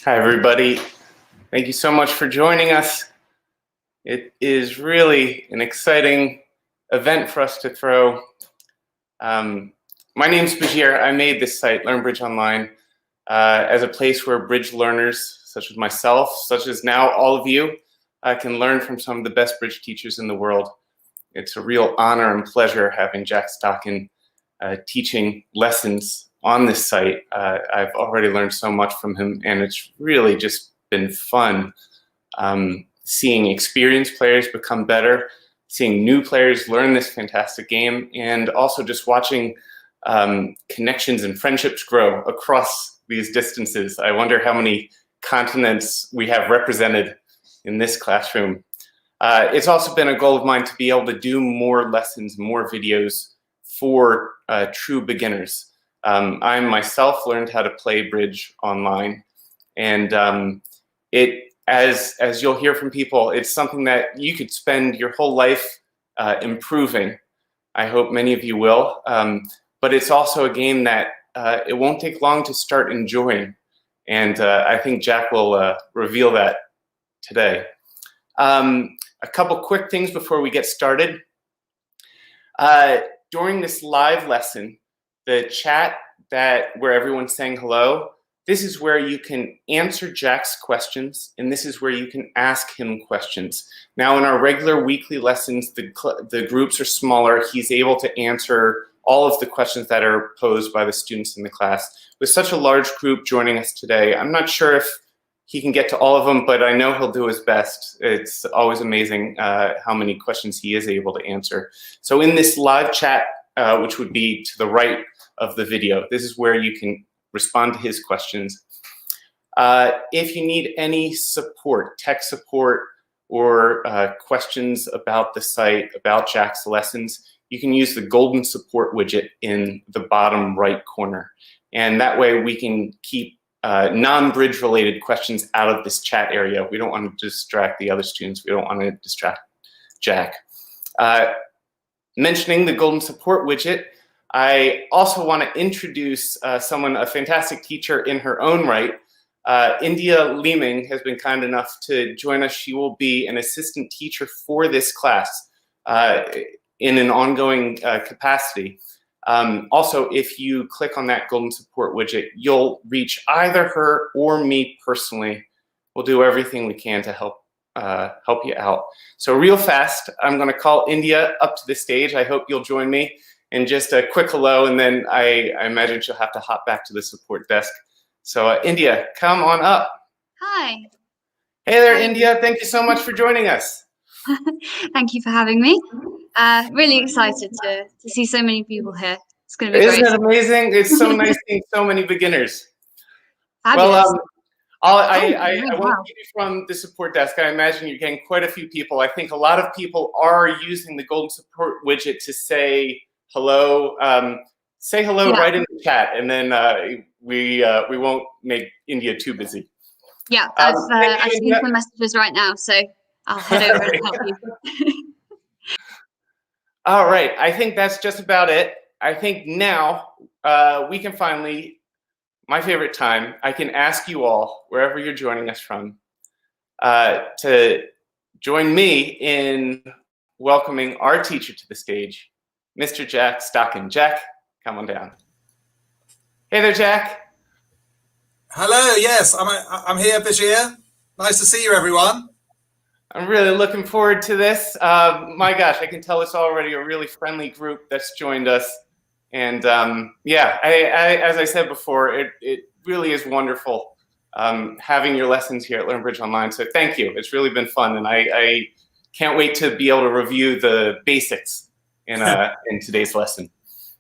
Hi, everybody. Thank you so much for joining us. It is really an exciting event for us to throw. My name's Bashir. I made this site, LearnBridge Online, as a place where bridge learners, such as myself, such as now all of you, can learn from some of the best bridge teachers in the world. It's a real honor and pleasure having Jack Stocken teaching lessons on this site. I've already learned so much from him, and it's really just been fun seeing experienced players become better, seeing new players learn this fantastic game, and also just watching connections and friendships grow across these distances. I wonder how many continents we have represented in this classroom. It's also been a goal of mine to be able to do more lessons, more videos for true beginners. I myself learned how to play bridge online, and as you'll hear from people, it's something that you could spend your whole life improving. I hope many of you will, but it's also a game that it won't take long to start enjoying, and I think Jack will reveal that today. A couple quick things before we get started. During this live lesson, the chat where everyone's saying hello, this is where you can answer Jack's questions, and this is where you can ask him questions. Now, in our regular weekly lessons, the groups are smaller. He's able to answer all of the questions that are posed by the students in the class. With such a large group joining us today, I'm not sure if he can get to all of them, but I know he'll do his best. It's always amazing how many questions he is able to answer. So in this live chat, which would be to the right of the video, this is where you can respond to his questions. If you need any support, tech support, or questions about the site, about Jack's lessons, you can use the golden support widget in the bottom right corner. And that way we can keep non-bridge related questions out of this chat area. We don't want to distract the other students. We don't want to distract Jack. Mentioning the golden support widget, I also want to introduce a fantastic teacher in her own right. India Leeming has been kind enough to join us. She will be an assistant teacher for this class in an ongoing capacity. Also, if you click on that golden support widget, you'll reach either her or me personally. We'll do everything we can to help you out. So real fast, I'm going to call India up to the stage. I hope you'll join me. And just a quick hello, and then I imagine she'll have to hop back to the support desk. So India, come on up. Hi. Hey there, India. Thank you so much for joining us. Thank you for having me. Really excited to see so many people here. It's going to be great. Isn't that amazing? It's so nice seeing so many beginners. Fabulous. Well, I won't keep you from the support desk. I imagine you're getting quite a few people. I think a lot of people are using the golden support widget to say hello. Say hello right in the chat, and then we won't make India too busy. Yeah, I've seen some messages right now, so I'll head over and help you. All right, I think that's just about it. I think now we can finally, my favorite time, I can ask you all, wherever you're joining us from, to join me in welcoming our teacher to the stage, Mr. Jack Stocken. Jack, come on down. Hey there, Jack. Hello, yes, I'm here, Bashir. Nice to see you, everyone. I'm really looking forward to this. My gosh, I can tell it's already a really friendly group that's joined us. And yeah, as I said before, it really is wonderful having your lessons here at LearnBridge Online. So thank you. It's really been fun. And I can't wait to be able to review the basics in today's lesson.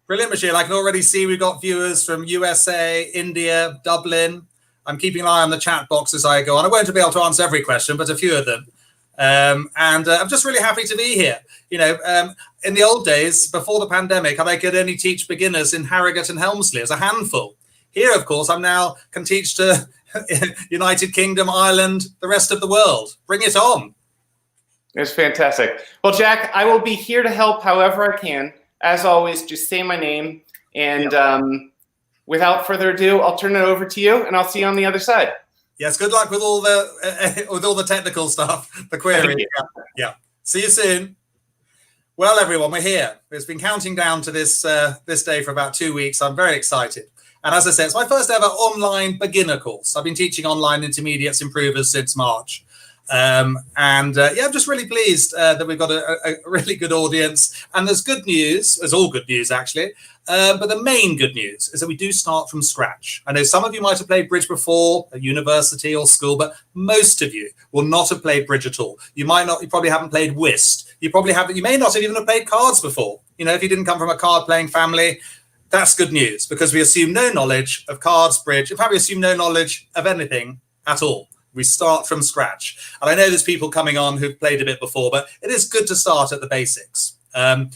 Brilliant, Bashir. I can already see we've got viewers from USA, India, Dublin. I'm keeping an eye on the chat box as I go on. I won't be able to answer every question, but a few of them. And I'm just really happy to be here. You know, in the old days, before the pandemic, I could only teach beginners in Harrogate and Helmsley as a handful. Here, of course, can teach to United Kingdom, Ireland, the rest of the world. Bring it on. It's fantastic. Well, Jack, I will be here to help however I can. As always, just say my name. And without further ado, I'll turn it over to you, and I'll see you on the other side. Yes, good luck with all the technical stuff, the query. Yeah. See you soon. Well, everyone, we're here. It's been counting down to this day for about 2 weeks. I'm very excited. And as I said, it's my first ever online beginner course. I've been teaching online intermediates improvers since March. I'm just really pleased that we've got a really good audience. And there's good news. There's all good news, actually. But the main good news is that we do start from scratch. I know some of you might have played bridge before at university or school, but most of you will not have played bridge at all. You probably haven't played whist. You may not have even have played cards before. You know, if you didn't come from a card playing family, that's good news, because we assume no knowledge of cards, bridge. In fact, we assume no knowledge of anything at all. We start from scratch. And I know there's people coming on who've played a bit before, but it is good to start at the basics. And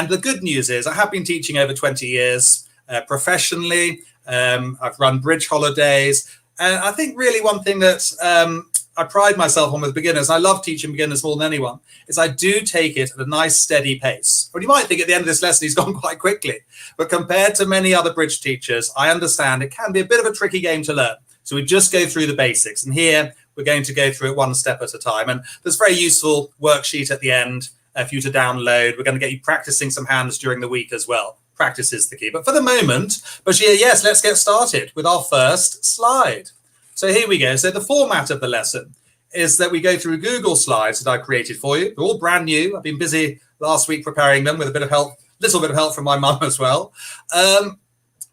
the good news is I have been teaching over 20 years professionally. I've run bridge holidays. And I think really one thing that I pride myself on with beginners, and I love teaching beginners more than anyone, is I do take it at a nice steady pace. But you might think at the end of this lesson he's gone quite quickly. But compared to many other bridge teachers, I understand it can be a bit of a tricky game to learn. So we just go through the basics. And here we're going to go through it one step at a time. And there's a very useful worksheet at the end for you to download. We're going to get you practicing some hands during the week as well. Practice is the key. But for the moment, Bashir, yes, let's get started with our first slide. So here we go. So the format of the lesson is that we go through Google Slides that I created for you. They're all brand new. I've been busy last week preparing them with a bit of help, little bit of help from my mum as well.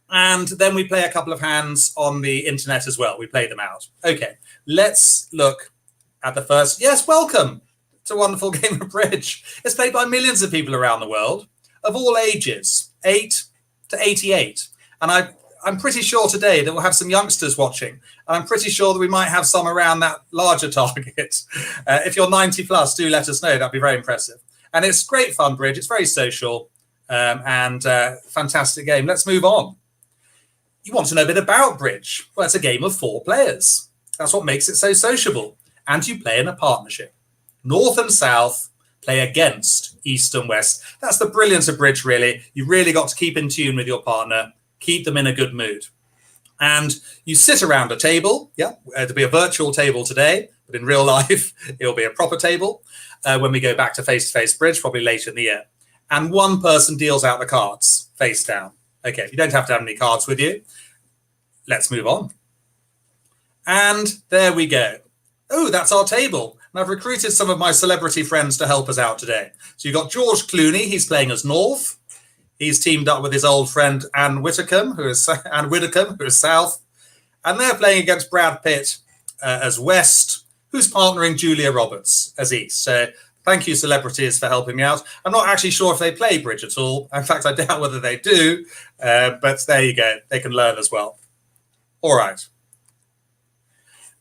And then we play a couple of hands on the internet as well. We play them out. Okay, let's look at the first. Yes, welcome. It's a wonderful game of bridge. It's played by millions of people around the world of all ages, 8 to 88. And I'm pretty sure today that we'll have some youngsters watching. And I'm pretty sure that we might have some around that larger target. If you're 90 plus, do let us know. That'd be very impressive. And it's great fun bridge. It's very social and fantastic game. Let's move on. You want to know a bit about bridge? Well, it's a game of 4 players. That's what makes it so sociable. And you play in a partnership. North and South play against East and West. That's the brilliance of bridge, really. You really got to keep in tune with your partner, keep them in a good mood. And you sit around a table. Yeah, it'll be a virtual table today, but in real life, it'll be a proper table when we go back to face-to-face bridge, probably later in the year. And one person deals out the cards face down. Okay, you don't have to have any cards with you. Let's move on. And there we go. Oh, that's our table. And I've recruited some of my celebrity friends to help us out today. So you've got George Clooney. He's playing as North. He's teamed up with his old friend Anne Widdecombe, who is South. And they're playing against Brad Pitt as West, who's partnering Julia Roberts as East. So thank you, celebrities, for helping me out. I'm not actually sure if they play bridge at all. In fact, I doubt whether they do. But there you go. They can learn as well. All right.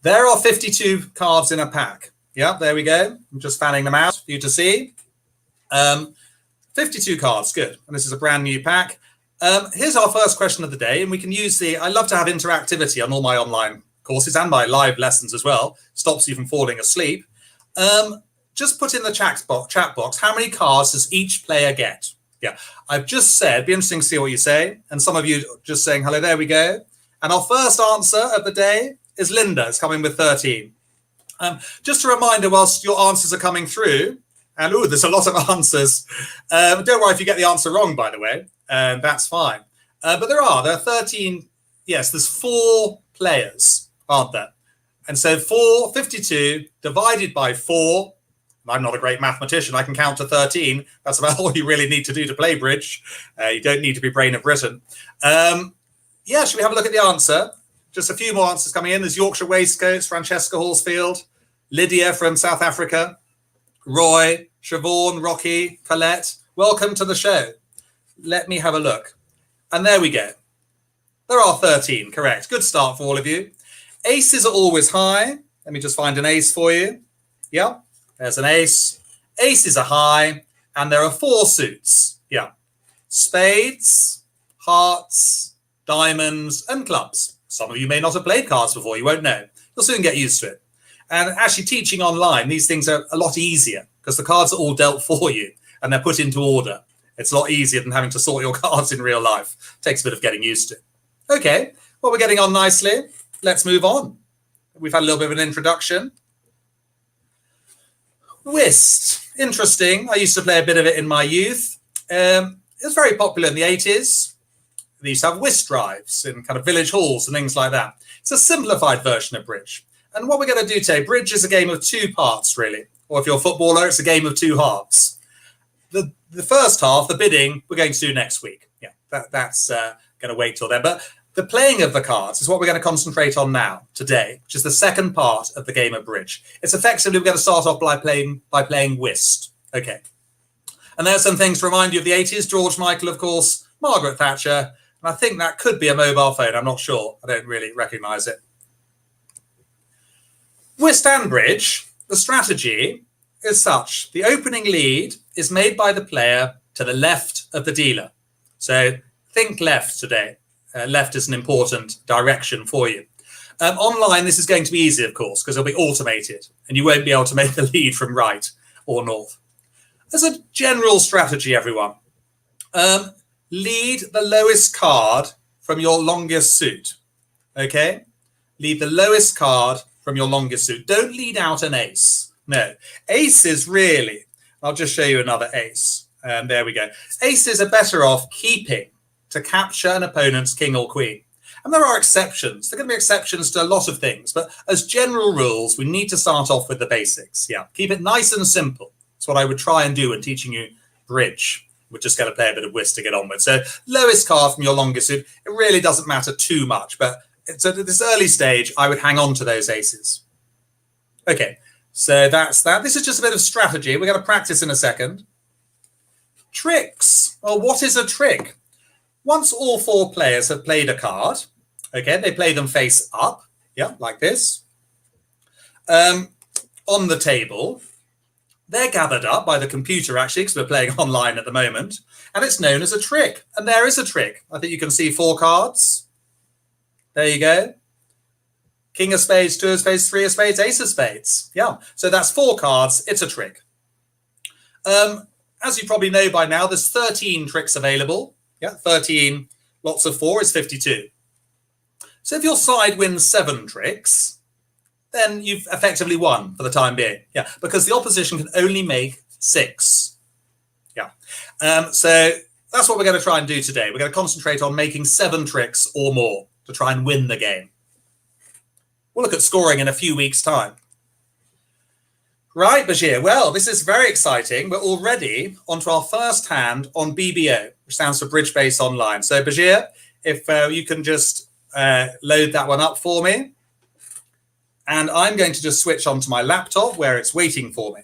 There are 52 cards in a pack. Yeah, there we go. I'm just fanning them out for you to see. 52 cards, good. And this is a brand new pack. Here's our first question of the day, and we can use I love to have interactivity on all my online courses and my live lessons as well. Stops you from falling asleep. Just put in the chat box, how many cards does each player get? Yeah, I've just said, it'd be interesting to see what you say. And some of you just saying, hello, there we go. And our first answer of the day is Linda. It's coming with 13. Just a reminder, whilst your answers are coming through, and there's a lot of answers. Don't worry if you get the answer wrong, by the way. That's fine. But there are 13. Yes, there's 4 players, aren't there? And so 52 divided by 4. I'm not a great mathematician. I can count to 13. That's about all you really need to do to play bridge. You don't need to be Brain of Britain. Should we have a look at the answer? Just a few more answers coming in. There's Yorkshire Waistcoats, Francesca Horsfield, Lydia from South Africa, Roy, Siobhan, Rocky, Colette. Welcome to the show. Let me have a look. And there we go. There are 13, correct. Good start for all of you. Aces are always high. Let me just find an ace for you. Yeah, there's an ace. Aces are high. And there are 4 suits. Yeah. Spades, hearts, diamonds, and clubs. Some of you may not have played cards before. You won't know. You'll soon get used to it. And actually teaching online, these things are a lot easier because the cards are all dealt for you and they're put into order. It's a lot easier than having to sort your cards in real life. It takes a bit of getting used to. Okay, well, we're getting on nicely. Let's move on. we've had a little bit of an introduction. Whist, interesting. I used to play a bit of it in my youth. It was very popular in the 80s. They used to have whist drives in kind of village halls and things like that. It's a simplified version of bridge. And what we're going to do today, bridge is a game of two parts, really. Or if you're a footballer, it's a game of two halves. The first half, the bidding, we're going to do next week. Yeah, that's going to wait till then. But the playing of the cards is what we're going to concentrate on now, today, which is the second part of the game of bridge. It's effectively, we're going to start off by playing whist. Okay. And there's some things to remind you of the 80s. George Michael, of course, Margaret Thatcher. And I think that could be a mobile phone. I'm not sure. I don't really recognise it. Whist and bridge, the strategy is such. The opening lead is made by the player to the left of the dealer. So think left today. Left is an important direction for you. Online, this is going to be easy, of course, because it'll be automated and you won't be able to make the lead from right or north. As a general strategy, everyone, lead the lowest card from your longest suit. Okay? Lead the lowest card from your longest suit. Don't lead out an ace. No. Aces really, I'll just show you another ace. There we go. Aces are better off keeping to capture an opponent's king or queen. And there are exceptions. There are going to be exceptions to a lot of things. But as general rules, we need to start off with the basics. Yeah, keep it nice and simple. That's what I would try and do when teaching you bridge. We're just going to play a bit of whist to get on with. So lowest card from your longest suit. It really doesn't matter too much. But so at this early stage, I would hang on to those aces. Okay, so that's that. This is just a bit of strategy. We're going to practice in a second. Tricks. Well, what is a trick? Once all four players have played a card, okay, they play them face up, yeah, like this. On the table, they're gathered up by the computer, actually, because we're playing online at the moment, and it's known as a trick. And there is a trick. I think you can see 4 cards. There you go. King of spades, 2 of spades, 3 of spades, ace of spades. Yeah, so that's 4 cards. It's a trick. As you probably know by now, there's 13 tricks available. Yeah, 13 lots of 4 is 52. So if your side wins 7 tricks, then you've effectively won for the time being. Yeah, because the opposition can only make 6. Yeah. So that's what we're going to try and do today. We're going to concentrate on making 7 tricks or more to try and win the game. We'll look at scoring in a few weeks' time. Right, Bashir. Well, this is very exciting. We're already onto our first hand on BBO, which stands for Bridge Base Online. So, Bashir, if you can just load that one up for me. And I'm going to just switch onto my laptop where it's waiting for me.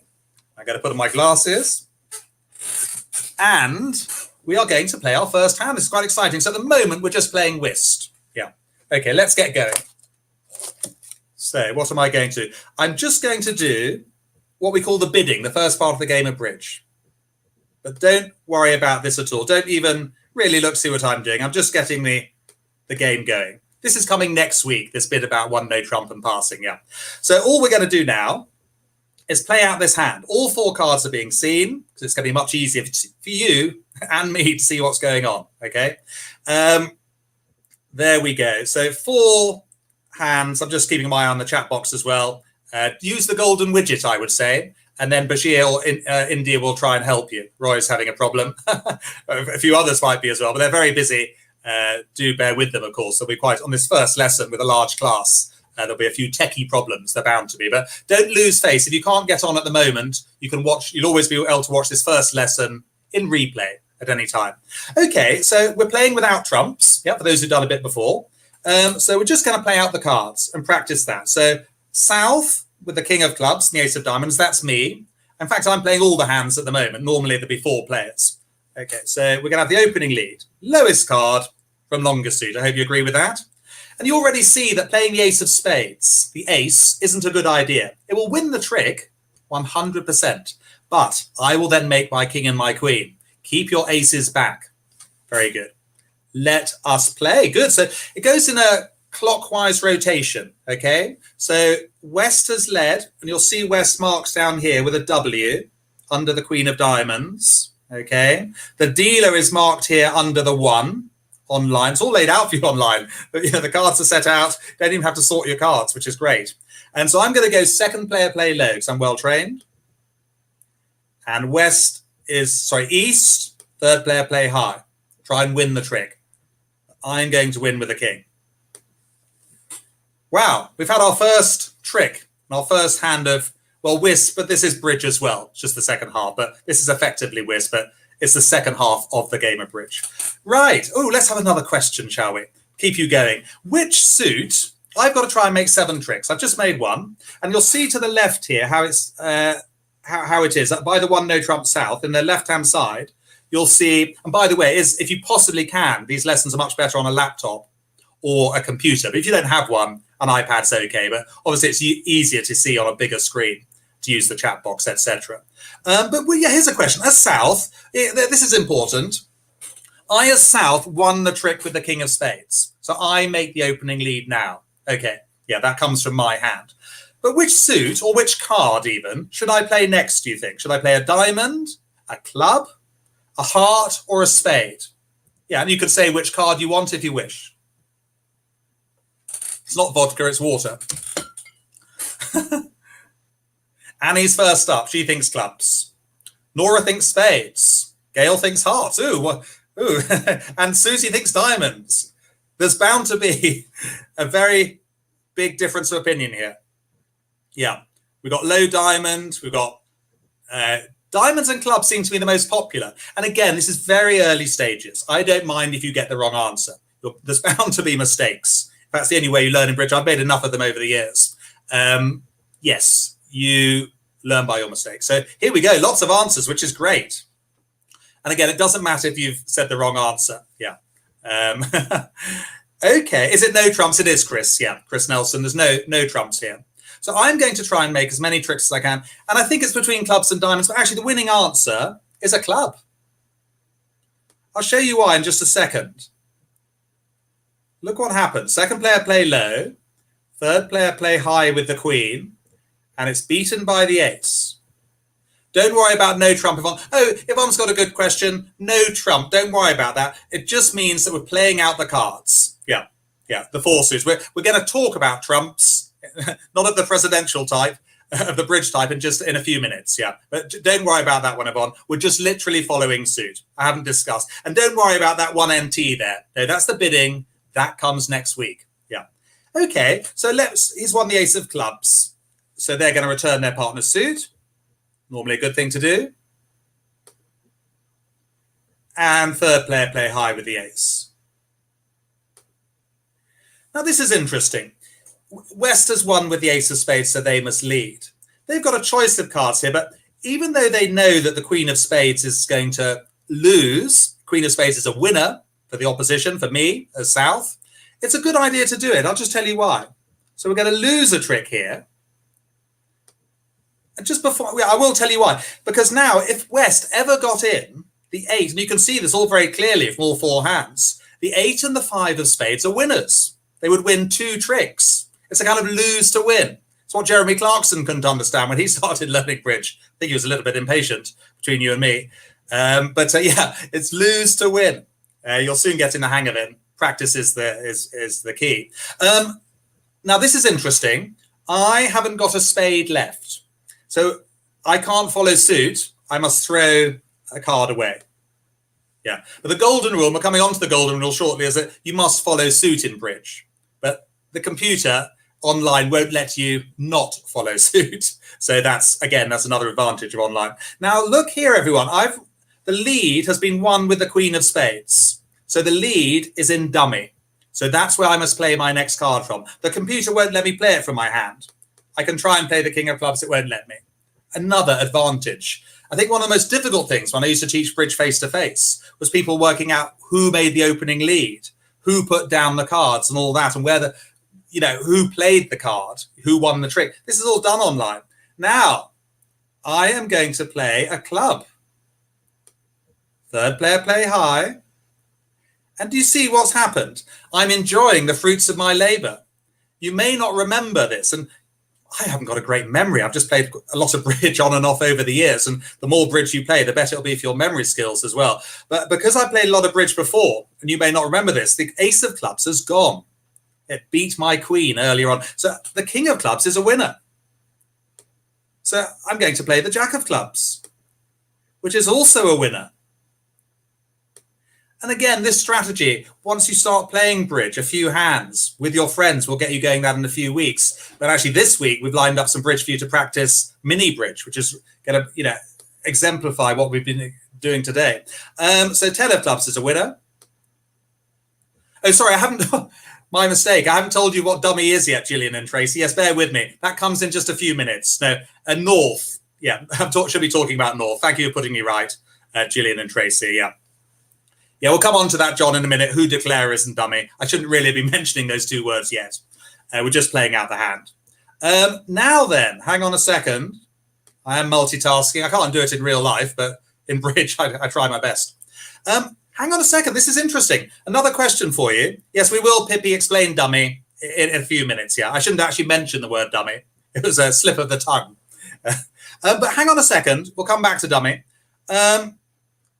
I'm going to put on my glasses. And we are going to play our first hand. This is quite exciting. So at the moment, we're just playing whist. Yeah. Okay, let's get going. So what am I going to do? I'm just going to do what we call the bidding, the first part of the game of bridge. But don't worry about this at all. Don't even really look, see what I'm doing. I'm just getting the game going. This is coming next week, this bit about one no trump and passing, yeah. So all we're going to do now is play out this hand. All 4 cards are being seen, because it's going to be much easier for you and me to see what's going on, okay? There we go. So 4 hands. I'm just keeping my eye on the chat box as well. Use the golden widget, I would say, and then Bashir or India will try and help you. Roy's having a problem. A few others might be as well, but they're very busy. Do bear with them, of course. They'll be quite on this first lesson with a large class. There'll be a few techie problems. They're bound to be, but don't lose face. If you can't get on at the moment, you can watch. You'll always be able to watch this first lesson in replay at any time. Okay, so we're playing without trumps. Yeah, for those who've done a bit before. So we're just going to play out the cards and practice that. So south with the king of clubs and the ace of diamonds, that's me. In fact, I'm playing all the hands at the moment. Normally there'd be 4 players. Okay, so we're going to have the opening lead. Lowest card from longest suit. I hope you agree with that. And you already see that playing the ace of spades, the ace, isn't a good idea. It will win the trick 100%. But I will then make my king and my queen. Keep your aces back. Very good. Let us play. Good. So it goes in a clockwise rotation. Okay. So West has led, and you'll see West marks down here with a W under the queen of diamonds. Okay. The dealer is marked here under the 1 online. It's all laid out for you online. But, the cards are set out. You don't even have to sort your cards, which is great. And so I'm going to go second player play low because I'm well trained. And east, third player play high. Try and win the trick. I'm going to win with the king. Wow, we've had our first trick, our first hand of, well, whist, but this is bridge as well. It's just the second half, but this is effectively whist, but it's the second half of the game of bridge. Right. Oh, let's have another question, shall we? Keep you going. Which suit? I've got to try and make 7 tricks. I've just made one, and you'll see to the left here how it's how it is. By the one no trump south, in the left-hand side, you'll see. And by the way, if you possibly can, these lessons are much better on a laptop or a computer. But if you don't have one, an iPad's okay. But obviously, it's easier to see on a bigger screen to use the chat box, etc. Here's a question. As South, this is important. I, as South, won the trick with the king of spades. So I make the opening lead now. Okay, yeah, that comes from my hand. But which suit, or which card even, should I play next, do you think? Should I play a diamond, a club, a heart, or a spade? Yeah, and you could say which card you want if you wish. It's not vodka, it's water. Annie's first up. She thinks clubs. Nora thinks spades. Gail thinks hearts. Ooh. And Susie thinks diamonds. There's bound to be a very big difference of opinion here. Yeah, we've got low diamond. We've got diamonds and clubs seem to be the most popular. And again, this is very early stages. I don't mind if you get the wrong answer. There's bound to be mistakes. That's the only way you learn in bridge. I've made enough of them over the years. Yes, you learn by your mistakes. So here we go. Lots of answers, which is great. And again, it doesn't matter if you've said the wrong answer. Yeah. Okay. Is it no trumps? It is, Chris. Yeah, Chris Nelson. There's no trumps here. So I'm going to try and make as many tricks as I can. And I think it's between clubs and diamonds. But actually, the winning answer is a club. I'll show you why in just a second. Look what happens. Second player play low. Third player play high with the queen. And it's beaten by the ace. Don't worry about no trump. Yvonne's got a good question. No trump. Don't worry about that. It just means that we're playing out the cards. Yeah, the 4 suits. We're going to talk about trumps, not of the presidential type, of the bridge type, in a few minutes. Yeah, but don't worry about that one, Yvonne. We're just literally following suit. I haven't discussed. And don't worry about that one NT there. No, that's the bidding. That comes next week. Yeah. Okay, so he's won the ace of clubs. So they're going to return their partner's suit. Normally a good thing to do. And third player play high with the ace. Now this is interesting. West has won with the ace of spades, so they must lead. They've got a choice of cards here, but even though they know that the queen of spades is going to lose, queen of spades is a winner for the opposition, for me as South, it's a good idea to do it. I'll just tell you why. So we're going to lose a trick here. And just before, I will tell you why. Because now, if West ever got in the 8, and you can see this all very clearly from all 4 hands, the 8 and the 5 of spades are winners. They would win 2 tricks. It's a kind of lose to win. It's what Jeremy Clarkson couldn't understand when he started learning bridge. I think he was a little bit impatient between you and me. Yeah, it's lose to win. You'll soon get in the hang of it. Practice is the key. Now, this is interesting. I haven't got a spade left. So I can't follow suit. I must throw a card away. Yeah. But the golden rule, we're coming on to the golden rule shortly, is that you must follow suit in bridge. But the computer online won't let you not follow suit. So that's another advantage of online. Now, look here, everyone. The lead has been won with the queen of spades. So the lead is in dummy. So that's where I must play my next card from. The computer won't let me play it from my hand. I can try and play the king of clubs. It won't let me. Another advantage. I think one of the most difficult things when I used to teach bridge face-to-face was people working out who made the opening lead, who put down the cards and all that, and who played the card, who won the trick. This is all done online. Now, I am going to play a club. Third player play high. And do you see what's happened? I'm enjoying the fruits of my labor. You may not remember this, and I haven't got a great memory. I've just played a lot of bridge on and off over the years, and the more bridge you play, the better it'll be for your memory skills as well. But because I played a lot of bridge before, and you may not remember this, the ace of clubs has gone. It beat my queen earlier on. So the king of clubs is a winner. So I'm going to play the jack of clubs, which is also a winner. And again, this strategy, once you start playing bridge, a few hands with your friends, will get you going that in a few weeks. But actually this week, we've lined up some bridge for you to practice mini bridge, which is going to, exemplify what we've been doing today. So 10 of clubs is a winner. Oh, sorry, I haven't, my mistake. I haven't told you what dummy is yet, Gillian and Tracy. Yes, bear with me. That comes in just a few minutes. No, a north. Yeah, should be talking about north. Thank you for putting me right, Gillian and Tracy. Yeah. Yeah, we'll come on to that, John, in a minute. Who declare isn't dummy. I shouldn't really be mentioning those two words yet. We're just playing out the hand. Now then, hang on a second. I am multitasking. I can't do it in real life, but in bridge, I try my best. Hang on a second. This is interesting. Another question for you. Yes, we will, Pippi, explain dummy in a few minutes. Yeah, I shouldn't actually mention the word dummy. It was a slip of the tongue. But hang on a second. We'll come back to dummy.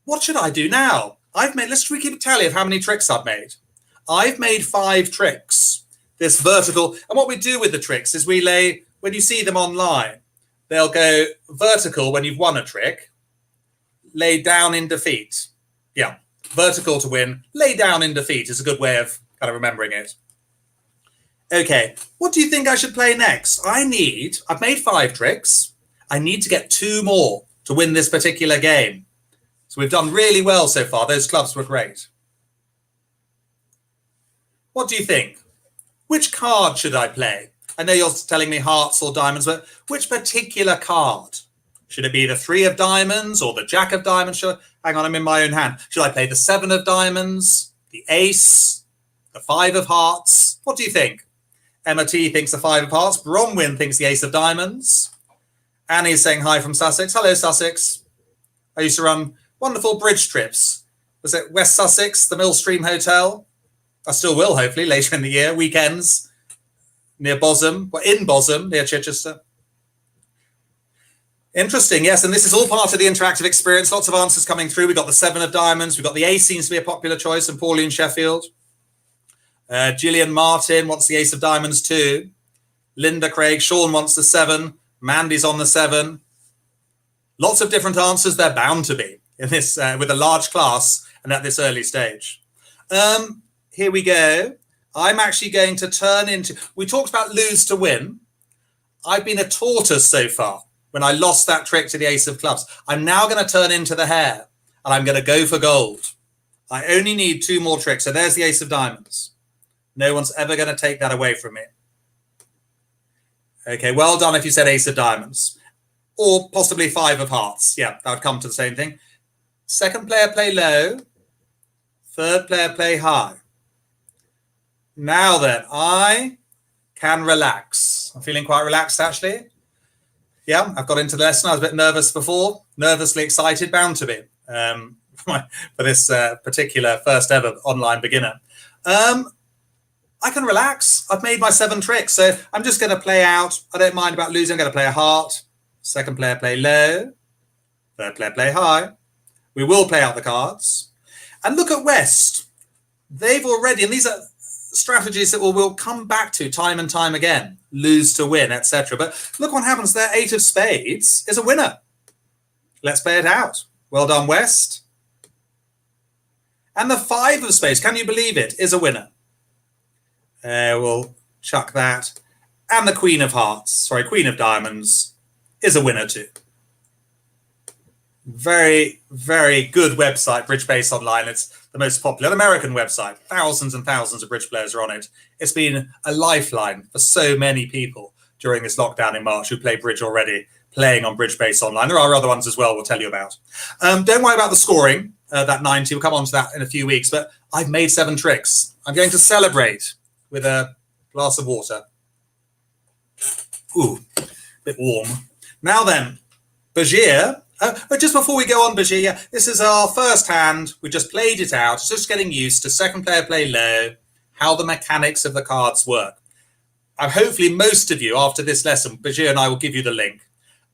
What should I do now? Let's keep a tally of how many tricks I've made. I've made 5 tricks, this vertical. And what we do with the tricks is we lay, when you see them online, they'll go vertical when you've won a trick, lay down in defeat. Yeah, vertical to win, lay down in defeat is a good way of kind of remembering it. Okay, what do you think I should play next? I've made 5 tricks. I need to get 2 more to win this particular game. So we've done really well so far. Those clubs were great. What do you think? Which card should I play? I know you're telling me hearts or diamonds, but which particular card? Should it be the 3 of diamonds or the jack of diamonds? Hang on, I'm in my own hand. Should I play the 7 of diamonds, the ace, the 5 of hearts? What do you think? Emma T thinks the 5 of hearts. Bronwyn thinks the ace of diamonds. Annie's saying hi from Sussex. Hello, Sussex. I used to run wonderful bridge trips. Was it West Sussex, the Millstream Hotel? I still will, hopefully, later in the year. Weekends near Bosham, in Bosham, near Chichester. Interesting, yes. And this is all part of the interactive experience. Lots of answers coming through. We've got the 7 of diamonds. We've got the ace seems to be a popular choice, and Pauline Sheffield. Gillian Martin wants the ace of diamonds too. Linda Craig. Sean wants the 7. Mandy's on the 7. Lots of different answers. They're bound to be in this with a large class and at this early stage. Here we go. I'm actually going to turn into, we talked about lose to win. I've been a tortoise so far when I lost that trick to the ace of clubs. I'm now going to turn into the hare and I'm going to go for gold. I only need 2 more tricks. So there's the ace of diamonds. No one's ever going to take that away from me. Okay, well done if you said ace of diamonds. Or possibly 5 of hearts. Yeah, that would come to the same thing. Second player play low. Third player play high. Now then, I can relax. I'm feeling quite relaxed, actually. Yeah, I've got into the lesson. I was a bit nervous before. Nervously excited, bound to be, for this particular first ever online beginner. I can relax. I've made my 7 tricks, so I'm just going to play out. I don't mind about losing. I'm going to play a heart. Second player play low. Third player play high. We will play out the cards. And look at West. They've already, and these are strategies that we'll come back to time and time again. Lose to win, etc. But look what happens. Their 8 of spades is a winner. Let's play it out. Well done, West. And the 5 of spades, can you believe it, is a winner. We'll chuck that. And the Queen of Diamonds is a winner too. Very, very good website, Bridge Base Online. It's the most popular American website. Thousands and thousands of bridge players are on it. It's been a lifeline for so many people during this lockdown in March who play bridge already, playing on Bridge Base Online. There are other ones as well we'll tell you about. Don't worry about the scoring, that 90. We'll come on to that in a few weeks. But I've made 7 tricks. I'm going to celebrate with a glass of water. Ooh, a bit warm. Now then, Bajir. But just before we go on, Bajir, this is our first hand. We just played it out. It's just getting used to second player play low, how the mechanics of the cards work. hopefully most of you after this lesson, Bajir and I will give you the link,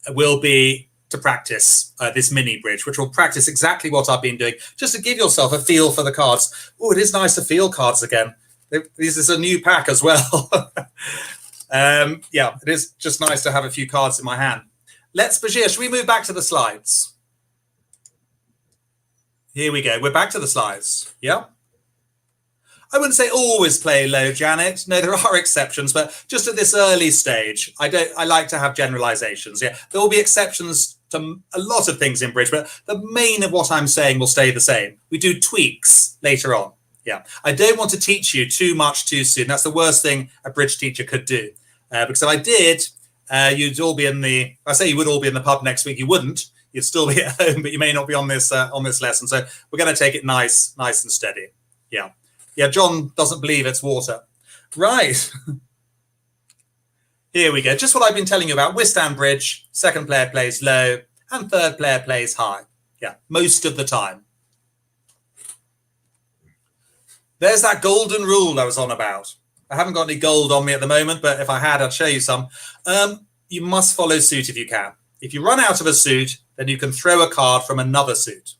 will be to practice this mini bridge, which will practice exactly what I've been doing, just to give yourself a feel for the cards. Oh, it is nice to feel cards again. This is a new pack as well. Yeah, it is just nice to have a few cards in my hand. Bajir, should we move back to the slides? Here we go. We're back to the slides. Yeah. I wouldn't say always play low, Janet. No, there are exceptions, but just at this early stage, I like to have generalizations. Yeah, there will be exceptions to a lot of things in bridge, but the main of what I'm saying will stay the same. We do tweaks later on. Yeah, I don't want to teach you too much too soon. That's the worst thing a bridge teacher could do. Because if I did, you'd all be in the. I say you would all be in the pub next week. You wouldn't. You'd still be at home, but you may not be on this lesson. So we're going to take it nice and steady. Yeah. Yeah, John doesn't believe it's water. Right. Here we go. Just what I've been telling you about. Withstand bridge, second player plays low, and third player plays high. Yeah, most of the time. There's that golden rule I was on about. I haven't got any gold on me at the moment, but if I had, I'd show you some. You must follow suit if you can. If you run out of a suit, then you can throw a card from another suit.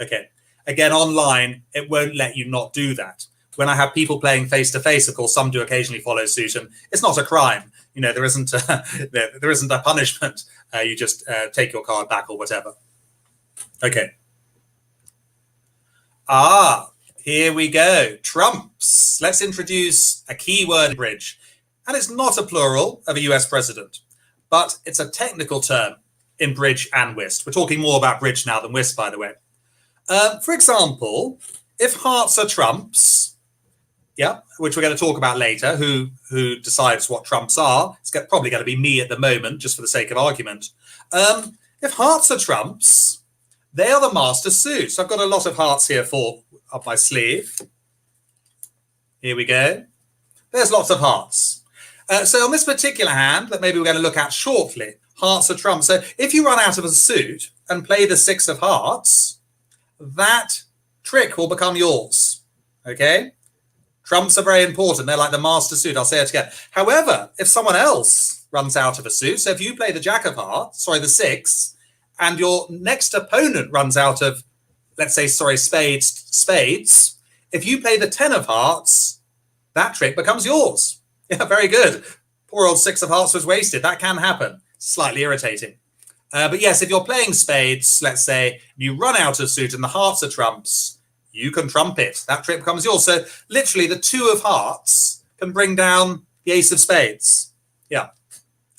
Okay. Again, online, it won't let you not do that. When I have people playing face-to-face, of course, some do occasionally follow suit, and it's not a crime. You know, there isn't a punishment. You just take your card back or whatever. Okay. Here we go. Trumps. Let's introduce a keyword bridge. And it's not a plural of a US president, but it's a technical term in bridge and whist. We're talking more about bridge now than whist, by the way. For example, if hearts are trumps, yeah, which we're going to talk about later, who decides what trumps are. It's probably going to be me at the moment, just for the sake of argument. If hearts are trumps, they are the master suit. So I've got a lot of hearts here up my sleeve. Here we go. There's lots of hearts. So on this particular hand that maybe we're going to look at shortly, hearts are trumps. So if you run out of a suit and play the 6 of hearts, that trick will become yours. Okay? Trumps are very important. They're like the master suit. I'll say it again. However, if someone else runs out of a suit, so if you play the jack of hearts, the 6, and your next opponent runs out of, let's say, spades, if you play the 10 of hearts, that trick becomes yours. Yeah, very good. Poor old 6 of hearts was wasted. That can happen. Slightly irritating. But yes, if you're playing spades, let's say you run out of suit and the hearts are trumps, you can trump it. That trick becomes yours. So literally the 2 of hearts can bring down the ace of spades. Yeah.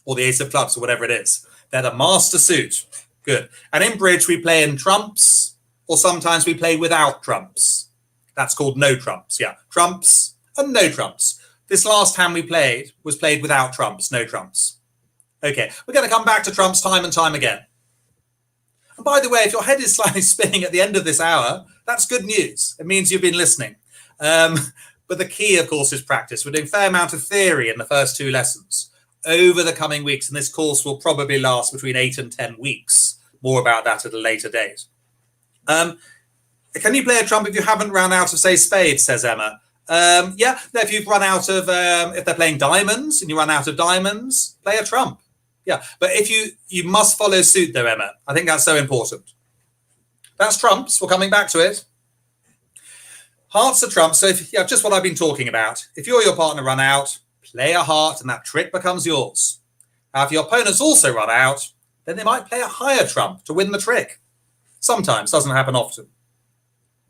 Or the ace of clubs or whatever it is. They're the master suit. Good. And in bridge, we play in trumps, or sometimes we play without trumps. That's called no trumps. Yeah. Trumps and no trumps. This last hand we played was played without trumps, no trumps. Okay. We're going to come back to trumps time and time again. And by the way, if your head is slightly spinning at the end of this hour, that's good news. It means you've been listening. But the key, of course, is practice. We're doing a fair amount of theory in the first 2 lessons over the coming weeks. And this course will probably last between 8 and 10 weeks. More about that at a later date. Can you play a trump if you haven't run out of, say, spades, says Emma? Yeah, if you've run out of, if they're playing diamonds and you run out of diamonds, play a trump. Yeah, but if you must follow suit though, Emma. I think that's so important. That's trumps. We're coming back to it. Hearts are trumps. So just what I've been talking about. If you or your partner run out, play a heart and that trick becomes yours. Now, if your opponents also run out, then they might play a higher trump to win the trick. Sometimes, doesn't happen often.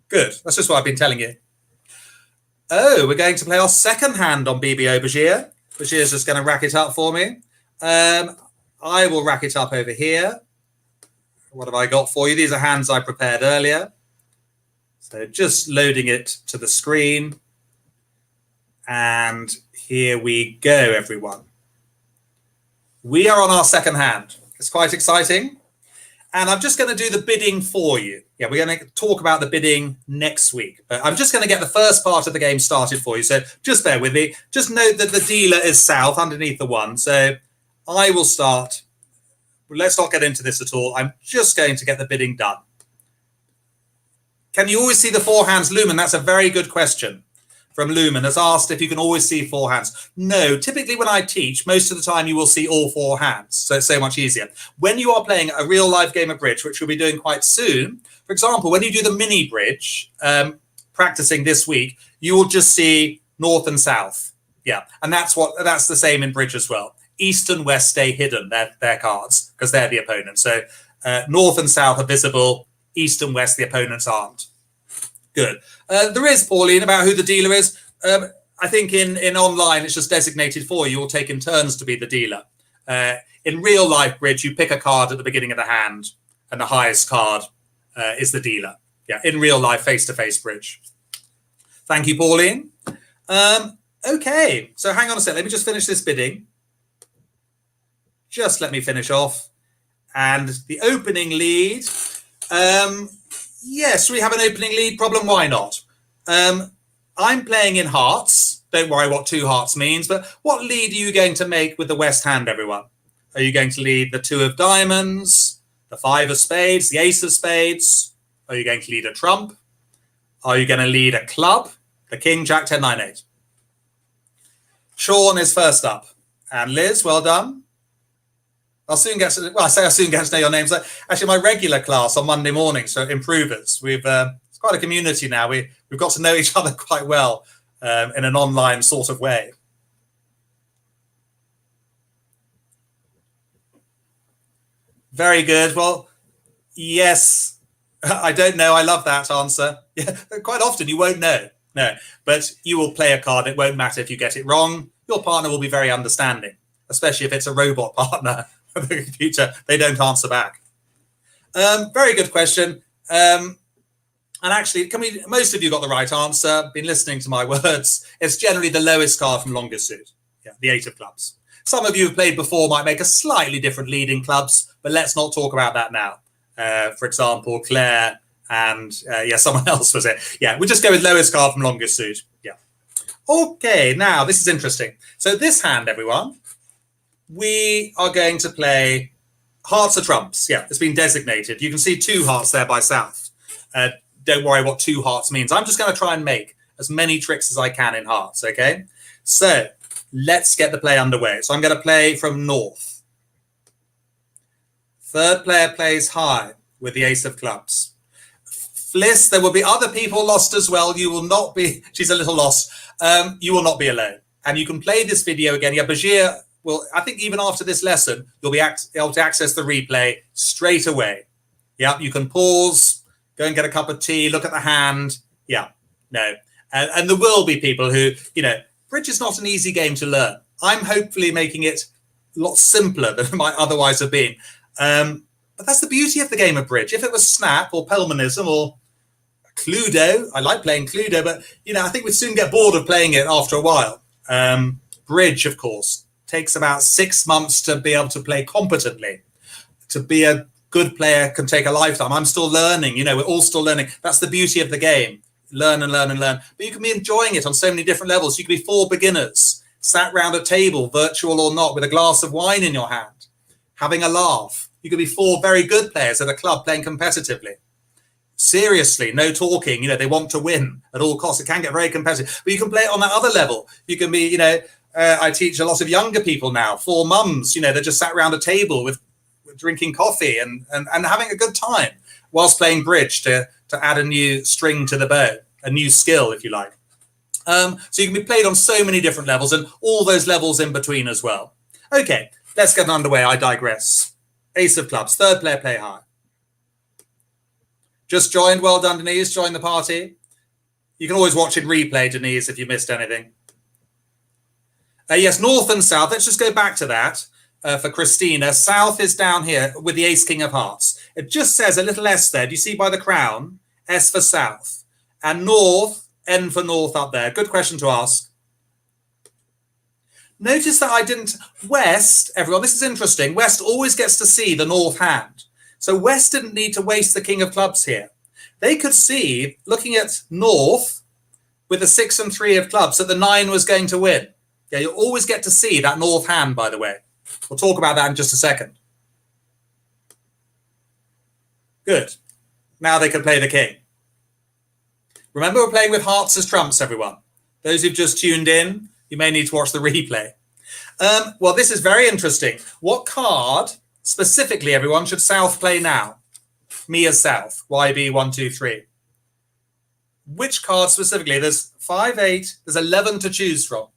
Good. That's just what I've been telling you. Oh, we're going to play our second hand on BBO Bajir. Bajir's just going to rack it up for me. I will rack it up over here. What have I got for you? These are hands I prepared earlier. So just loading it to the screen. And here we go, everyone. We are on our second hand. It's quite exciting. And I'm just going to do the bidding for you. Yeah, we're going to talk about the bidding next week. But I'm just going to get the first part of the game started for you. So just bear with me. Just note that the dealer is south underneath the 1. So I will start. Let's not get into this at all. I'm just going to get the bidding done. Can you always see the 4 hands lumen? That's a very good question. from Lumen has asked if you can always see 4 hands. No, typically when I teach, most of the time you will see all 4 hands. So it's so much easier. When you are playing a real live game of bridge, which we'll be doing quite soon, for example, when you do the mini bridge, practicing this week, you will just see north and south. Yeah, and that's the same in bridge as well. East and west stay hidden, their cards, because they're the opponents. So north and south are visible, east and west the opponents aren't. Good. There is, Pauline, about who the dealer is. I think in online it's just designated for you. You'll take in turns to be the dealer. In real life bridge, you pick a card at the beginning of the hand, and the highest card is the dealer. Yeah, in real life, face-to-face bridge. Thank you, Pauline. Okay, so hang on a sec. Let me just finish this bidding. Just let me finish off. And the opening lead. Yes, we have an opening lead problem. Why not? I'm playing in hearts. Don't worry what 2 hearts means. But what lead are you going to make with the west hand, everyone? Are you going to lead the 2 of diamonds, the 5 of spades, the ace of spades? Are you going to lead a trump? Are you going to lead a club? The king, jack, 10, 9, 8. Sean is first up. And Liz, well done. I say I'll soon get to know your names. Actually, my regular class on Monday morning, so improvers. It's quite a community now. We've got to know each other quite well in an online sort of way. Very good. Well, yes, I don't know. I love that answer. Yeah, quite often you won't know. No, but you will play a card. It won't matter if you get it wrong. Your partner will be very understanding, especially if it's a robot partner. The computer, they don't answer back. Very good question. And actually, most of you got the right answer. Been listening to my words. It's generally the lowest card from longest suit. Yeah, the 8 of clubs. Some of you who've played before might make a slightly different lead in clubs, but let's not talk about that now. For example, Claire and someone else was it. Yeah, we'll just go with lowest card from longest suit. Yeah. Okay, now this is interesting. So this hand, everyone, we are going to play hearts or trumps. Yeah, it's been designated. You can see 2 hearts there by south. Don't worry what 2 hearts means. I'm just going to try and make as many tricks as I can in hearts, okay? So let's get the play underway. So I'm going to play from north. Third player plays high with the ace of clubs. Fliss, there will be other people lost as well. You will not be, she's a little lost. You will not be alone. And you can play this video again. Yeah, Bashir, well, I think even after this lesson, you'll be able to access the replay straight away. Yeah, you can pause, go and get a cup of tea, look at the hand. Yeah, no. And there will be people who, bridge is not an easy game to learn. I'm hopefully making it a lot simpler than it might otherwise have been. But that's the beauty of the game of bridge. If it was Snap or Pelmanism or Cluedo, I like playing Cluedo, but, I think we'd soon get bored of playing it after a while. Bridge, of course, takes about 6 months to be able to play competently. To be a good player can take a lifetime. I'm still learning, we're all still learning. That's the beauty of the game. Learn and learn and learn. But you can be enjoying it on so many different levels. You can be 4 beginners, sat round a table, virtual or not, with a glass of wine in your hand, having a laugh. You could be 4 very good players at a club playing competitively. Seriously, no talking, they want to win at all costs. It can get very competitive. But you can play it on that other level. You can be, I teach a lot of younger people now, 4 mums, they're just sat around a table with drinking coffee and having a good time whilst playing bridge to add a new string to the bow, a new skill, if you like. So you can be played on so many different levels and all those levels in between as well. Okay, let's get underway. I digress. Ace of clubs, third player play high. Just joined. Well done, Denise. Join the party. You can always watch in replay, Denise, if you missed anything. Yes, north and south. Let's just go back to that for Christina. South is down here with the ace king of hearts. It just says a little S there. Do you see by the crown? S for south. And north, N for north up there. Good question to ask. Notice that I didn't... West, everyone, this is interesting. West always gets to see the north hand. So West didn't need to waste the king of clubs here. They could see, looking at north, with the 6 and 3 of clubs, that the 9 was going to win. Yeah, you'll always get to see that north hand, by the way. We'll talk about that in just a second. Good. Now they can play the king. Remember, we're playing with hearts as trumps, everyone. Those who've just tuned in, you may need to watch the replay. Well, this is very interesting. What card, specifically, everyone, should South play now? Me as South, YB123. Which card specifically? There's 5, 8, there's 11 to choose from.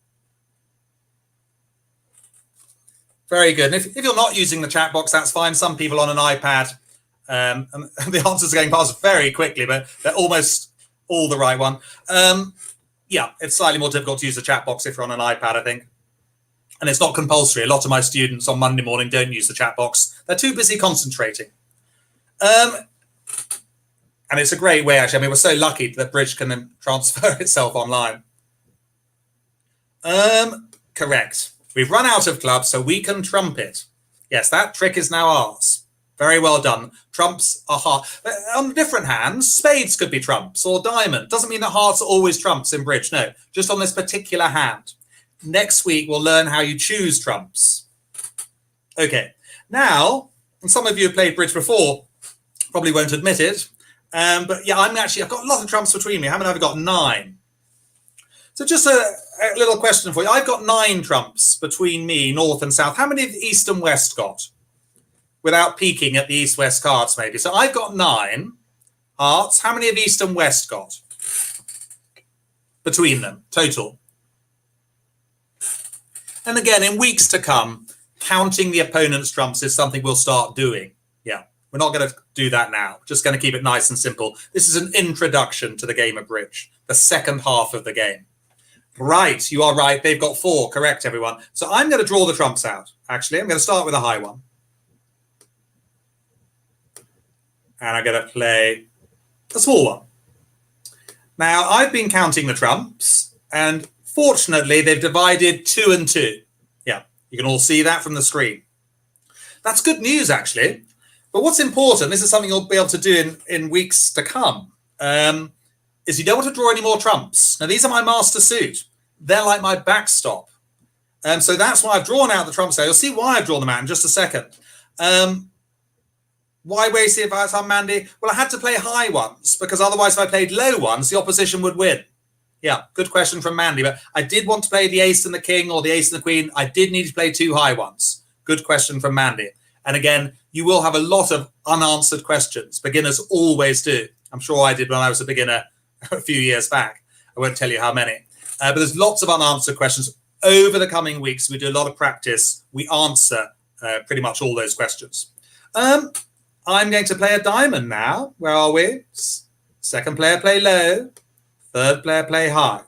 Very good. And if you're not using the chat box, that's fine. Some people on an iPad, and the answers are going past very quickly, but they're almost all the right one. Yeah, it's slightly more difficult to use the chat box if you're on an iPad, I think. And it's not compulsory. A lot of my students on Monday morning don't use the chat box. They're too busy concentrating. And it's a great way, actually. I mean, we're so lucky that Bridge can then transfer itself online. Correct. We've run out of clubs, so we can trump it. Yes, that trick is now ours. Very well done. Trumps are hard. But on different hands, spades could be trumps or diamond. Doesn't mean that hearts are always trumps in Bridge. No, just on this particular hand. Next week, we'll learn how you choose trumps. Okay, now, and some of you have played Bridge before, probably won't admit it, but yeah, I've got a lot of trumps between me. How many have I got? 9. So just a little question for you. I've got 9 trumps between me, North and South. How many have East and West got? Without peeking at the East-West cards, maybe. So I've got 9 hearts. How many have East and West got? Between them, total. And again, in weeks to come, counting the opponent's trumps is something we'll start doing. Yeah, we're not going to do that now. Just going to keep it nice and simple. This is an introduction to the game of Bridge, the second half of the game. Right, you are right. They've got 4. Correct, everyone. So I'm going to draw the trumps out. Actually, I'm going to start with a high one. And I'm going to play a small one. Now, I've been counting the trumps, and fortunately, they've divided 2 and 2. Yeah, you can all see that from the screen. That's good news, actually. But what's important, this is something you'll be able to do in weeks to come, is you don't want to draw any more trumps. Now, these are my master suit. They're like my backstop. So that's why I've drawn out the trumps there. You'll see why I've drawn them out in just a second. Why waste the advice on Mandy? Well, I had to play high ones, because otherwise if I played low ones, the opposition would win. Yeah, good question from Mandy. But I did want to play the ace and the king or the ace and the queen. I did need to play 2 high ones. Good question from Mandy. And again, you will have a lot of unanswered questions. Beginners always do. I'm sure I did when I was a beginner a few years back. I won't tell you how many. But there's lots of unanswered questions. Over the coming weeks, we do a lot of practice. We answer pretty much all those questions. I'm going to play a diamond now. Where are we? Second player play low. Third player play high.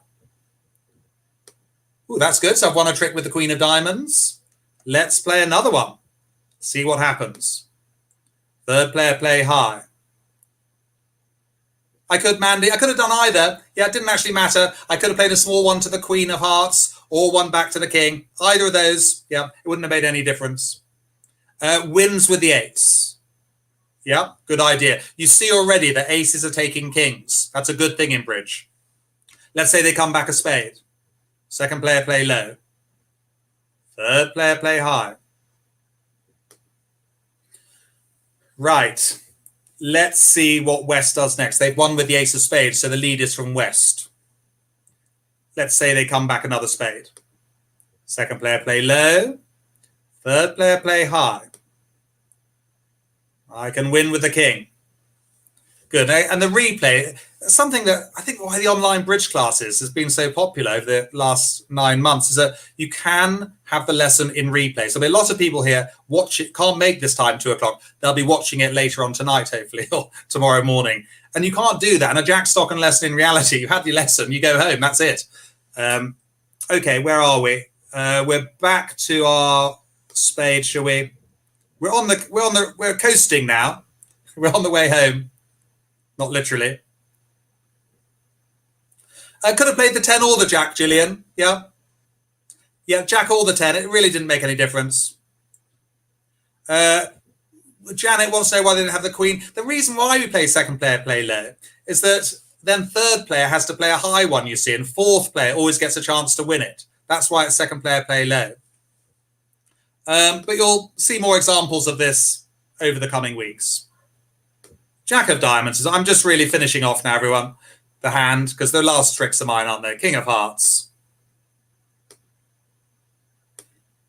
Ooh, that's good. So I've won a trick with the Queen of Diamonds. Let's play another one. See what happens. Third player play high. I could, Mandy. I could have done either. Yeah, it didn't actually matter. I could have played a small one to the Queen of Hearts or one back to the King. Either of those, yeah, it wouldn't have made any difference. Wins with the 8s. Yeah, good idea. You see already that aces are taking kings. That's a good thing in Bridge. Let's say they come back a spade. Second player play low. Third player play high. Right. Let's see what West does next. They've won with the ace of spades, so the lead is from West. Let's say they come back another spade. Second player play low. Third player play high. I can win with the king. Good. And the replay, something that I think why the online Bridge classes has been so popular over the last 9 months is that you can have the lesson in replay. So there'll be a lot of people here watch it, can't make this time 2 o'clock. They'll be watching it later on tonight, hopefully, or tomorrow morning. And you can't do that. And a Jack Stocken lesson in reality, you have your lesson, you go home, that's it. Okay, where are we? We're back to our spade, shall we? We're coasting now. We're on the way home. Not literally. I could have played the 10 or the Jack, Gillian. Yeah. Yeah, Jack or the 10. It really didn't make any difference. Janet wants to know why they didn't have the Queen. The reason why we play second player play low is that then third player has to play a high one, you see, and fourth player always gets a chance to win it. That's why it's second player play low. But you'll see more examples of this over the coming weeks. Jack of Diamonds. I'm just really finishing off now, everyone. the hand, because the last tricks are mine, aren't they? King of Hearts.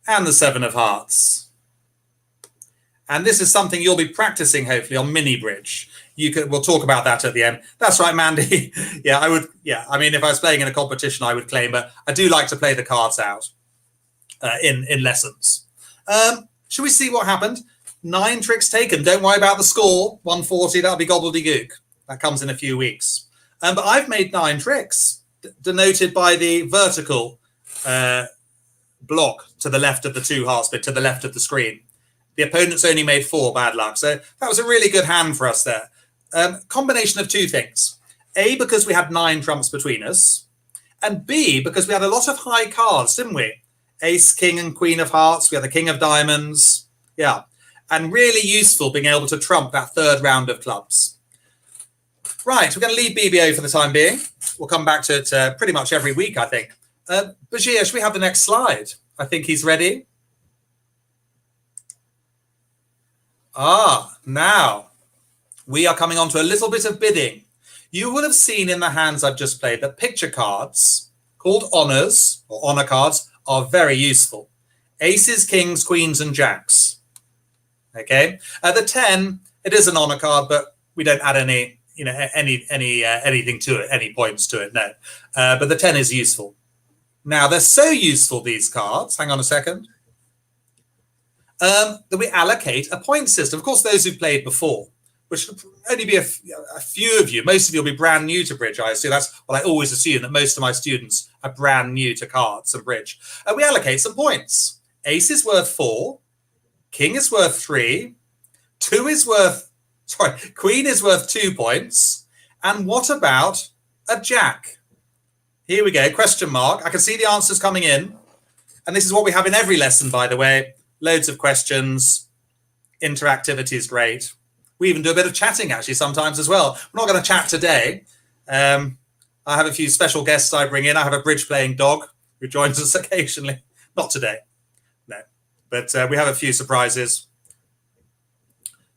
And the Seven of Hearts. And this is something you'll be practicing, hopefully, on mini bridge. We'll talk about that at the end. That's right, Mandy. Yeah, I would. Yeah, I mean, if I was playing in a competition, I would claim, but I do like to play the cards out in lessons. Should we see what happened? 9 tricks taken. Don't worry about the score. 140, that'll be gobbledygook. That comes in a few weeks. But I've made 9 tricks, denoted by the vertical block to the left of the 2 hearts bit, to the left of the screen. The opponent's only made 4, bad luck. So that was a really good hand for us there. Combination of 2 things. A, because we had 9 trumps between us. And B, because we had a lot of high cards, didn't we? Ace, King, and Queen of Hearts. We had the King of Diamonds. Yeah. And really useful being able to trump that 3rd round of clubs. Right, we're going to leave BBO for the time being. We'll come back to it pretty much every week, I think. Bashir, should we have the next slide? I think he's ready. Now we are coming on to a little bit of bidding. You would have seen in the hands I've just played that picture cards called honors or honor cards are very useful. Aces, kings, queens, and jacks. Okay. The 10, it is an honor card, but we don't add any, anything to it, any points to it. No. But the 10 is useful. Now they're so useful, these cards. Hang on a second. That we allocate a point system. Of course, those who've played before, which will only be a few of you. Most of you will be brand new to bridge, I assume. That's what I always assume, that most of my students are brand new to cards and bridge. We allocate some points. Ace is worth 4. King is worth 3. Queen is worth 2 points. And what about a jack? Here we go, question mark. I can see the answers coming in. And this is what we have in every lesson, by the way. Loads of questions. Interactivity is great. We even do a bit of chatting, actually, sometimes as well. We're not going to chat today. I have a few special guests I bring in. I have a bridge-playing dog who joins us occasionally. Not today, no. But we have a few surprises.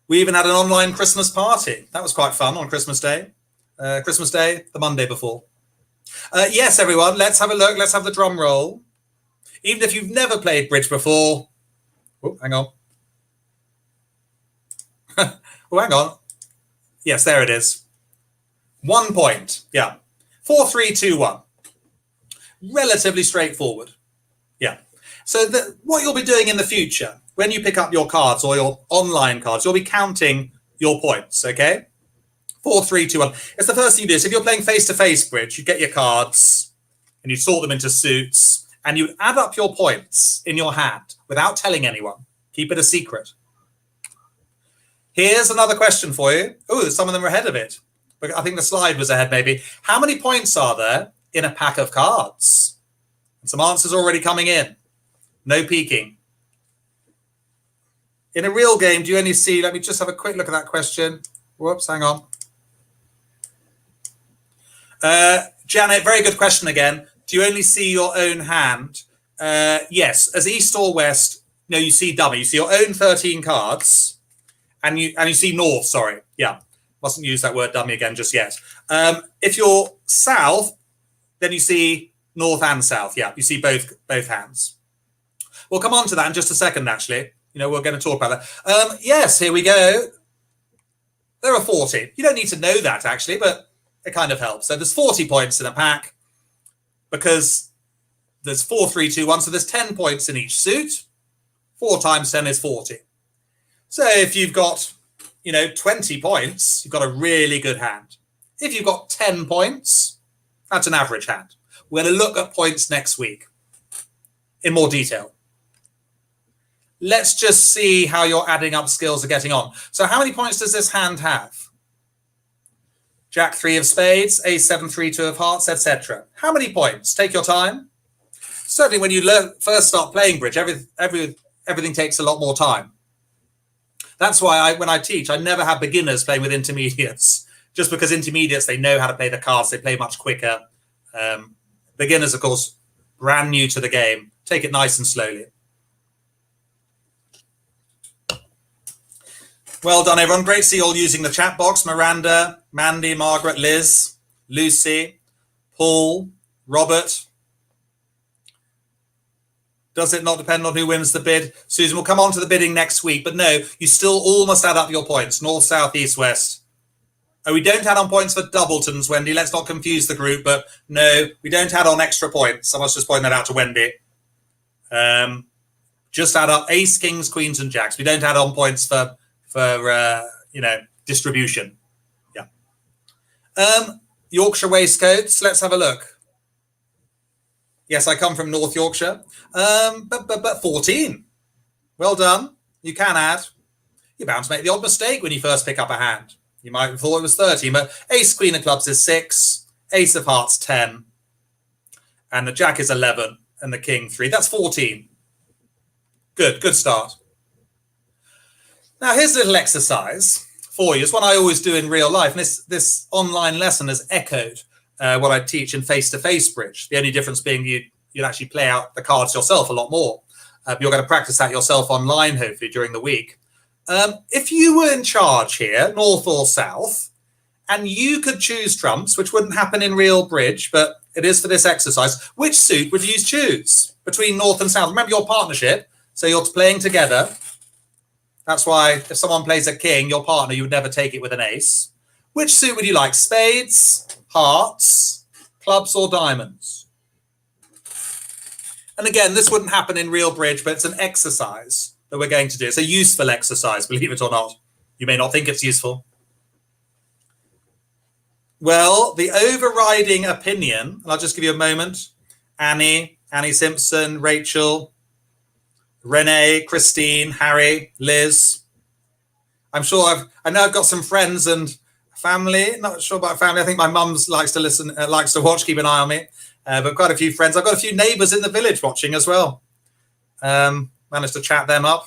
We even had an online Christmas party. That was quite fun on Christmas Day. Christmas Day, the Monday before. Yes, everyone, let's have a look. Let's have the drum roll. Even if you've never played bridge before. Oh, hang on. Oh, hang on. Yes, there it is. 1 point. Yeah. 4, 3, 2, 1. Relatively straightforward. Yeah. So what you'll be doing in the future, when you pick up your cards or your online cards, you'll be counting your points, okay? 4, 3, 2, 1. It's the first thing you do. So if you're playing face-to-face bridge, you get your cards and you sort them into suits and you add up your points in your hand without telling anyone. Keep it a secret. Here's another question for you. Oh, some of them are ahead of it. But I think the slide was ahead, maybe. How many points are there in a pack of cards? And some answers already coming in. No peeking. In a real game, do you only see... Let me just have a quick look at that question. Whoops, hang on. Janet, very good question again. Do you only see your own hand? Yes. As east or west, no, you see dummy. You see your own 13 cards. And you see north, sorry. Yeah, mustn't use that word dummy again just yet. If you're south, then you see north and south. Yeah, you see both hands. We'll come on to that in just a second, actually. We're going to talk about that. Yes, here we go. There are 40. You don't need to know that, actually, but it kind of helps. So there's 40 points in a pack because there's 4, 3, 2, 1. So there's 10 points in each suit. 4 times 10 is 40. So if you've got, 20 points, you've got a really good hand. If you've got 10 points, that's an average hand. We're going to look at points next week in more detail. Let's just see how your adding up skills are getting on. So how many points does this hand have? Jack 3 of spades, ace 7, 3, 2 of hearts, etc. How many points? Take your time. Certainly when you first start playing bridge, everything takes a lot more time. That's why when I teach, I never have beginners playing with intermediates, just because intermediates, they know how to play the cards. They play much quicker. Beginners, of course, brand new to the game. Take it nice and slowly. Well done, everyone. Great to see you all using the chat box. Miranda, Mandy, Margaret, Liz. Lucy, Paul, Robert. Does it not depend on who wins the bid? Susan, we'll come on to the bidding next week, but no, you still all must add up your points. North, south, east, west. Oh, we don't add on points for doubletons, Wendy. Let's not confuse the group, but no, we don't add on extra points. I must just point that out to Wendy. Just add up ace, kings, queens, and jacks. We don't add on points for distribution. Yeah. Yorkshire waistcoats. Let's have a look. Yes, I come from North Yorkshire. But 14. Well done. You can add. You're bound to make the odd mistake when you first pick up a hand. You might have thought it was 13, but ace, queen of clubs is 6, ace of hearts 10, and the jack is 11, and the king 3. That's 14. Good start. Now here's a little exercise for you. It's one I always do in real life, and this online lesson has echoed what I teach in face-to-face bridge. The only difference being you'd actually play out the cards yourself a lot more. You're going to practice that yourself online, hopefully, during the week. If you were in charge here, north or south, and you could choose trumps, which wouldn't happen in real bridge, but it is for this exercise, which suit would you choose between north and south? Remember your partnership, so you're playing together. That's why if someone plays a king, your partner, you would never take it with an ace. Which suit would you like? Spades, hearts, clubs, or diamonds? And again, this wouldn't happen in real bridge, but it's an exercise that we're going to do. It's a useful exercise, believe it or not. You may not think it's useful. Well, the overriding opinion, and I'll just give you a moment. Annie Simpson, Rachel, Renee, Christine, Harry, Liz. I know I've got some friends and family. Not sure about family. I think my mum likes to watch, keep an eye on me. But quite a few friends. I've got a few neighbours in the village watching as well. Managed to chat them up.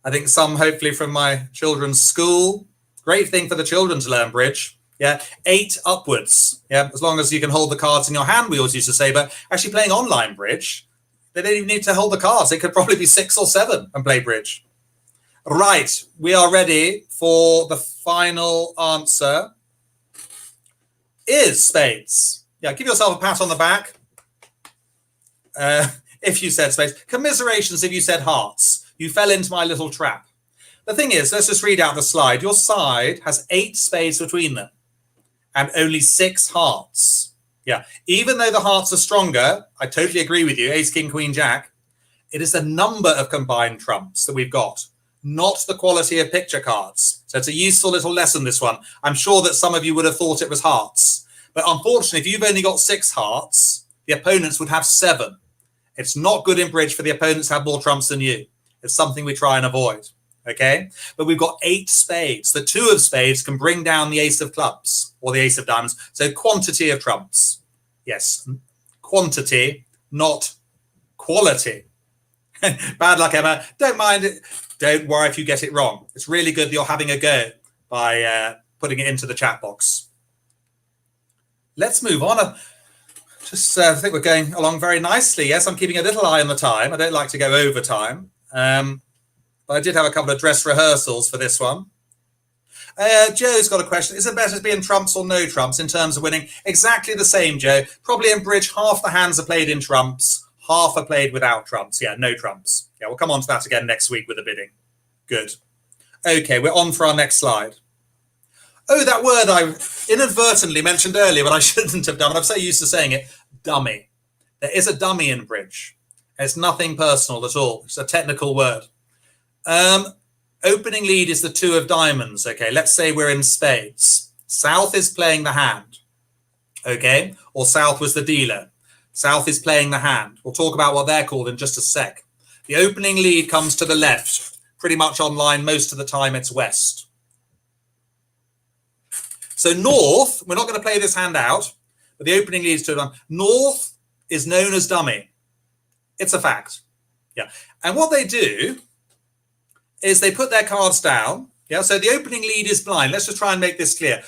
I think some hopefully from my children's school. Great thing for the children to learn bridge. Yeah, 8 upwards. Yeah, as long as you can hold the cards in your hand, we always used to say. But actually playing online bridge, they don't even need to hold the cards. They could probably be 6 or 7 and play bridge. Right, we are ready for the final answer. Is spades. Yeah, give yourself a pat on the back. If you said spades. Commiserations if you said hearts. You fell into my little trap. The thing is, let's just read out the slide. Your side has 8 spades between them and only 6 hearts. Yeah, even though the hearts are stronger, I totally agree with you, ace, king, queen, jack, it is the number of combined trumps that we've got, not the quality of picture cards. So it's a useful little lesson, this one. I'm sure that some of you would have thought it was hearts. But unfortunately, if you've only got 6 hearts, the opponents would have 7. It's not good in bridge for the opponents to have more trumps than you. It's something we try and avoid. Okay, but we've got 8 spades. The 2 of spades can bring down the ace of clubs or the ace of diamonds. So quantity of trumps. Yes, quantity, not quality. Bad luck, Emma. Don't mind it. Don't worry if you get it wrong. It's really good that you're having a go by putting it into the chat box. Let's move on. I think we're going along very nicely. Yes, I'm keeping a little eye on the time. I don't like to go over time. But I did have a couple of dress rehearsals for this one. Joe's got a question. Is it better to be in trumps or no trumps in terms of winning? Exactly the same, Joe. Probably in bridge, half the hands are played in trumps, half are played without trumps. Yeah, no trumps. Yeah, we'll come on to that again next week with the bidding. Good. Okay, we're on for our next slide. Oh, that word I inadvertently mentioned earlier, but I shouldn't have done. I'm so used to saying it. Dummy. There is a dummy in bridge. It's nothing personal at all. It's a technical word. Opening lead is the 2 of diamonds. Okay, let's say we're in spades. South is playing the hand. Okay, or South was the dealer. South is playing the hand. We'll talk about what they're called in just a sec. The opening lead comes to the left. Pretty much online, most of the time it's west. So North, we're not going to play this hand out, but the opening lead is to them. North is known as dummy. It's a fact. Yeah, and what they do is they put their cards down. Yeah, so the opening lead is blind. Let's just try and make this clear.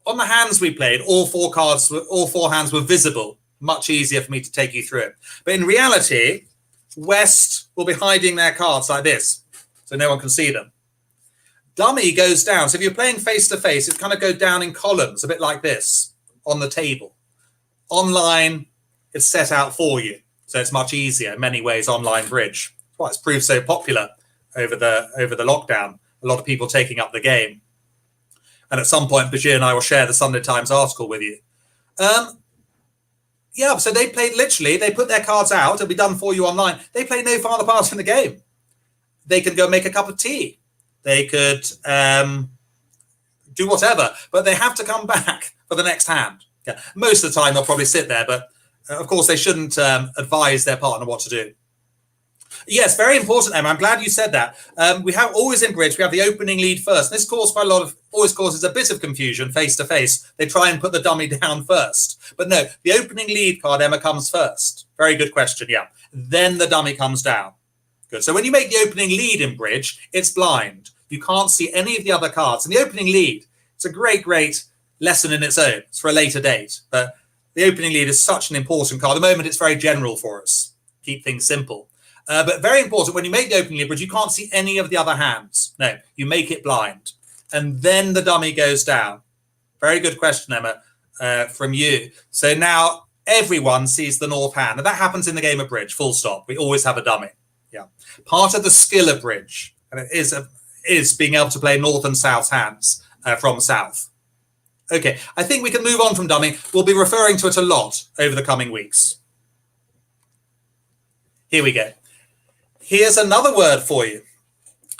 On the hands we played, all 4 hands were visible. Much easier for me to take you through it. But in reality, West will be hiding their cards like this, so no one can see them. dummy goes down. So if you're playing face-to-face, it kind of go down in columns, a bit like this on the table. Online, it's set out for you. So it's much easier in many ways, online bridge. That's why it's proved so popular over the lockdown. A lot of people taking up the game. And at some point, Bajir and I will share the Sunday Times article with you. Yeah, so they played literally, they put their cards out, it'll be done for you online. They play no farther part in the game. They could go make a cup of tea. They could do whatever, but they have to come back for the next hand. Yeah. Most of the time, they'll probably sit there, but of course, they shouldn't advise their partner what to do. Yes, very important, Emma. I'm glad you said that. We have always in bridge, we have the opening lead first. This always causes a bit of confusion face to face. They try and put the dummy down first. But no, the opening lead card, Emma, comes first. Very good question, yeah. Then the dummy comes down. Good. So when you make the opening lead in bridge, it's blind. You can't see any of the other cards. And the opening lead, it's a great, great lesson in its own. It's for a later date. But the opening lead is such an important card. At the moment, it's very general for us. Keep things simple. But very important, when you make the opening lead bridge, you can't see any of the other hands. No, you make it blind. And then the dummy goes down. Very good question, Emma, from you. So now everyone sees the north hand. And that happens in the game of bridge, full stop. We always have a dummy. Yeah. Part of the skill of bridge and it is being able to play north and south hands from south. Okay, I think we can move on from dummy. We'll be referring to it a lot over the coming weeks. Here we go. Here's another word for you.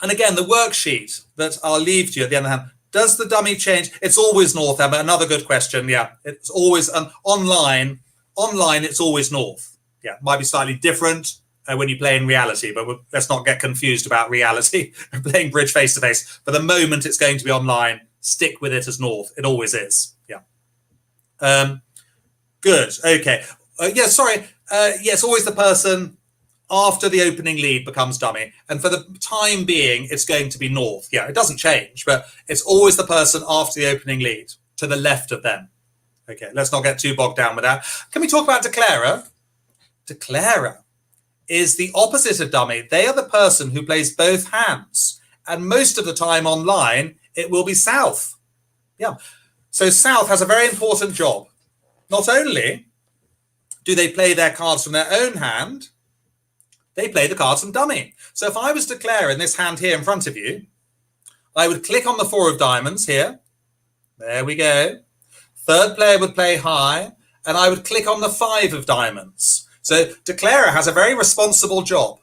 And again, the worksheet that I'll leave to you at the end of the hand. Does the dummy change? It's always north, Emma. Another good question. Yeah, it's always online. Online, it's always north. Yeah, might be slightly different when you play in reality, but let's not get confused about reality. Playing bridge face to face. For the moment, it's going to be online. Stick with it as north. It always is. Yeah. Good. Okay. Sorry. Yes, always the person after the opening lead becomes dummy. And for the time being, it's going to be north. Yeah, it doesn't change, but it's always the person after the opening lead to the left of them. Okay, let's not get too bogged down with that. Can we talk about declarer? Declarer is the opposite of dummy. They are the person who plays both hands. And most of the time online, it will be south. Yeah. So south has a very important job. Not only do they play their cards from their own hand, they play the cards from dummy. So if I was declarer in this hand here in front of you, I would click on the 4 of diamonds here. There we go. Third player would play high, and I would click on the 5 of diamonds. So declarer has a very responsible job.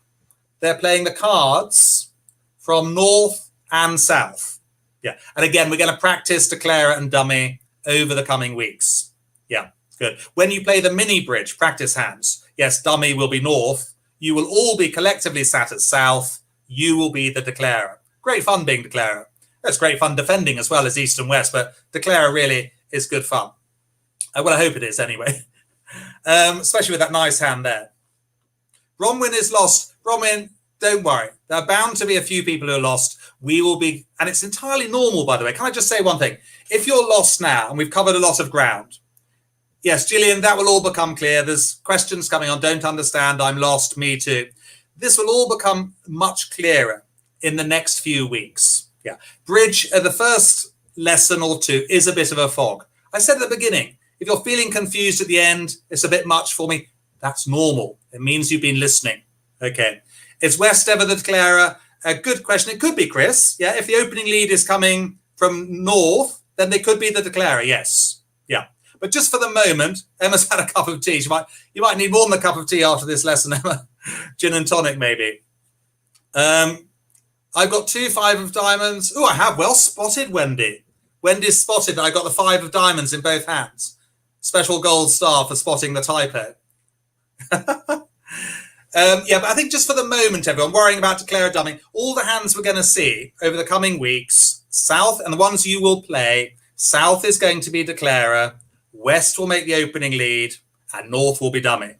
They're playing the cards from north and south. Yeah. And again, we're going to practice declarer and dummy over the coming weeks. Yeah, good. When you play the mini bridge practice hands, yes, dummy will be north. You will all be collectively sat at south. You will be the declarer. Great fun being declarer. It's great fun defending as well as east and west, but declarer really is good fun. Well, I hope it is anyway. Especially with that nice hand there. Bronwyn is lost. Bronwyn, don't worry. There are bound to be a few people who are lost. We will be, and it's entirely normal, by the way. Can I just say one thing? If you're lost now, and we've covered a lot of ground, yes, Gillian, that will all become clear. There's questions coming on. Don't understand. I'm lost. Me too. This will all become much clearer in the next few weeks. Yeah. Bridge, the first lesson or two is a bit of a fog. I said at the beginning, if you're feeling confused at the end, it's a bit much for me. That's normal. It means you've been listening. Okay. Is West ever the declarer? A good question. It could be, Chris. Yeah. If the opening lead is coming from north, then they could be the declarer. Yes. Yeah. But just for the moment, Emma's had a cup of tea. You might need more than a cup of tea after this lesson, Emma. Gin and tonic, maybe. I've got 2 5 of diamonds. Oh, I have. Well spotted, Wendy. Wendy's spotted that I got the 5 of diamonds in both hands. Special gold star for spotting the typo. Yeah, but I think just for the moment, everyone, worrying about declarer dummy, all the hands we're going to see over the coming weeks, south, and the ones you will play, south is going to be declarer, west will make the opening lead, and north will be dummy.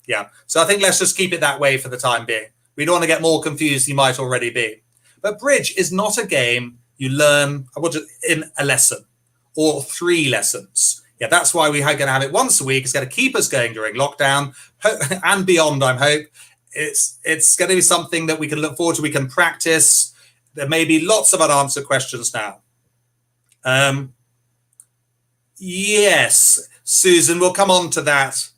Yeah, so I think let's just keep it that way for the time being. We don't want to get more confused than you might already be. But bridge is not a game you learn in a lesson or 3 lessons. Yeah, that's why we're going to have it once a week. It's going to keep us going during lockdown and beyond, I hope. It's going to be something that we can look forward to. We can practice. There may be lots of unanswered questions now. Yes, Susan, we'll come on to that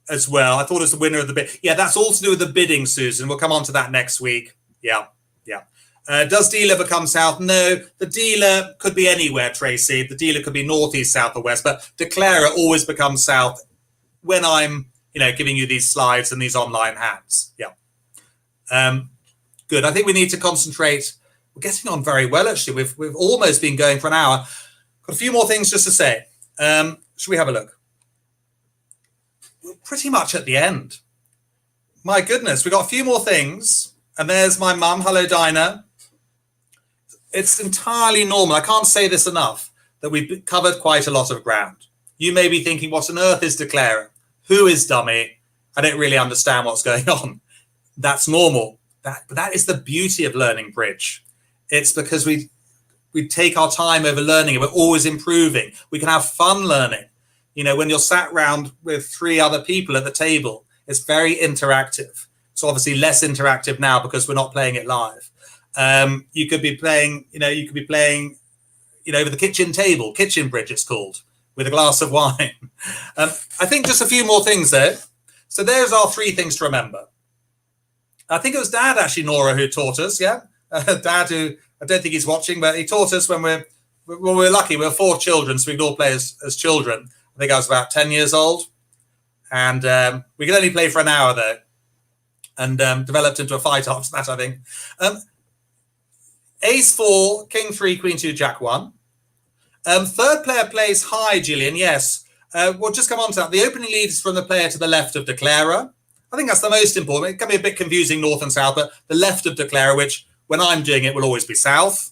as well. I thought it was the winner of the bid. Yeah, that's all to do with the bidding, Susan. We'll come on to that next week. Yeah. Does dealer become south? No, the dealer could be anywhere, Tracy. The dealer could be north, east, south, or west, but declarer always becomes south when I'm, giving you these slides and these online hands. Yeah. Good. I think we need to concentrate. We're getting on very well, actually. We've almost been going for an hour. Got a few more things just to say. Should we have a look? We're pretty much at the end. My goodness, we got a few more things. And there's my mum. Hello, Dinah. It's entirely normal. I can't say this enough, that we've covered quite a lot of ground. You may be thinking, what on earth is declarer? Who is dummy? I don't really understand what's going on. That's normal. But that is the beauty of learning bridge. It's because we take our time over learning and we're always improving. We can have fun learning. When you're sat around with 3 other people at the table, it's very interactive. It's obviously less interactive now because we're not playing it live. You could be playing, over the kitchen table, kitchen bridge it's called, with a glass of wine. I think just a few more things though. So there's our 3 things to remember. I think it was Dad, actually, Nora, who taught us, yeah? Dad, who, I don't think he's watching, but he taught us when we're lucky. We're 4 children, so we could all play as children. I think I was about 10 years old. And we could only play for an hour though. And developed into a fight after that, I think. Ace 4, King 3, Queen 2, Jack 1. Third player plays high, Gillian, yes. We'll just come on to that. The opening lead is from the player to the left of declarer. I think that's the most important. It can be a bit confusing north and south, but the left of declarer, which when I'm doing it will always be south.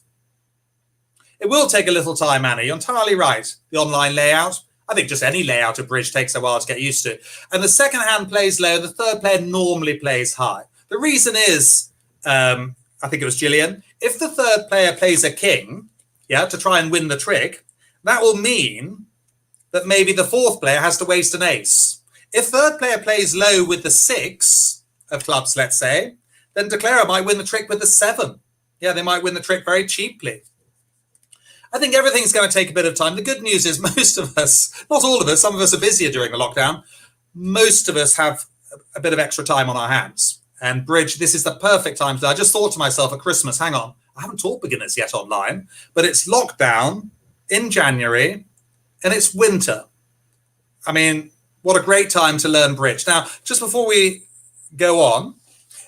It will take a little time, Annie. You're entirely right. The online layout. I think just any layout of bridge takes a while to get used to. And the second hand plays low. The third player normally plays high. The reason is, I think it was Gillian, if the third player plays a king, to try and win the trick, that will mean that maybe the fourth player has to waste an ace. If third player plays low with the 6 of clubs, let's say, then declarer might win the trick with the 7. Yeah, they might win the trick very cheaply. I think everything's going to take a bit of time. The good news is most of us, not all of us, some of us are busier during the lockdown. Most of us have a bit of extra time on our hands. And bridge, this is the perfect time. I just thought to myself at Christmas, hang on, I haven't taught beginners yet online, but it's lockdown in January and it's winter. I mean, what a great time to learn bridge. Now, just before we go on,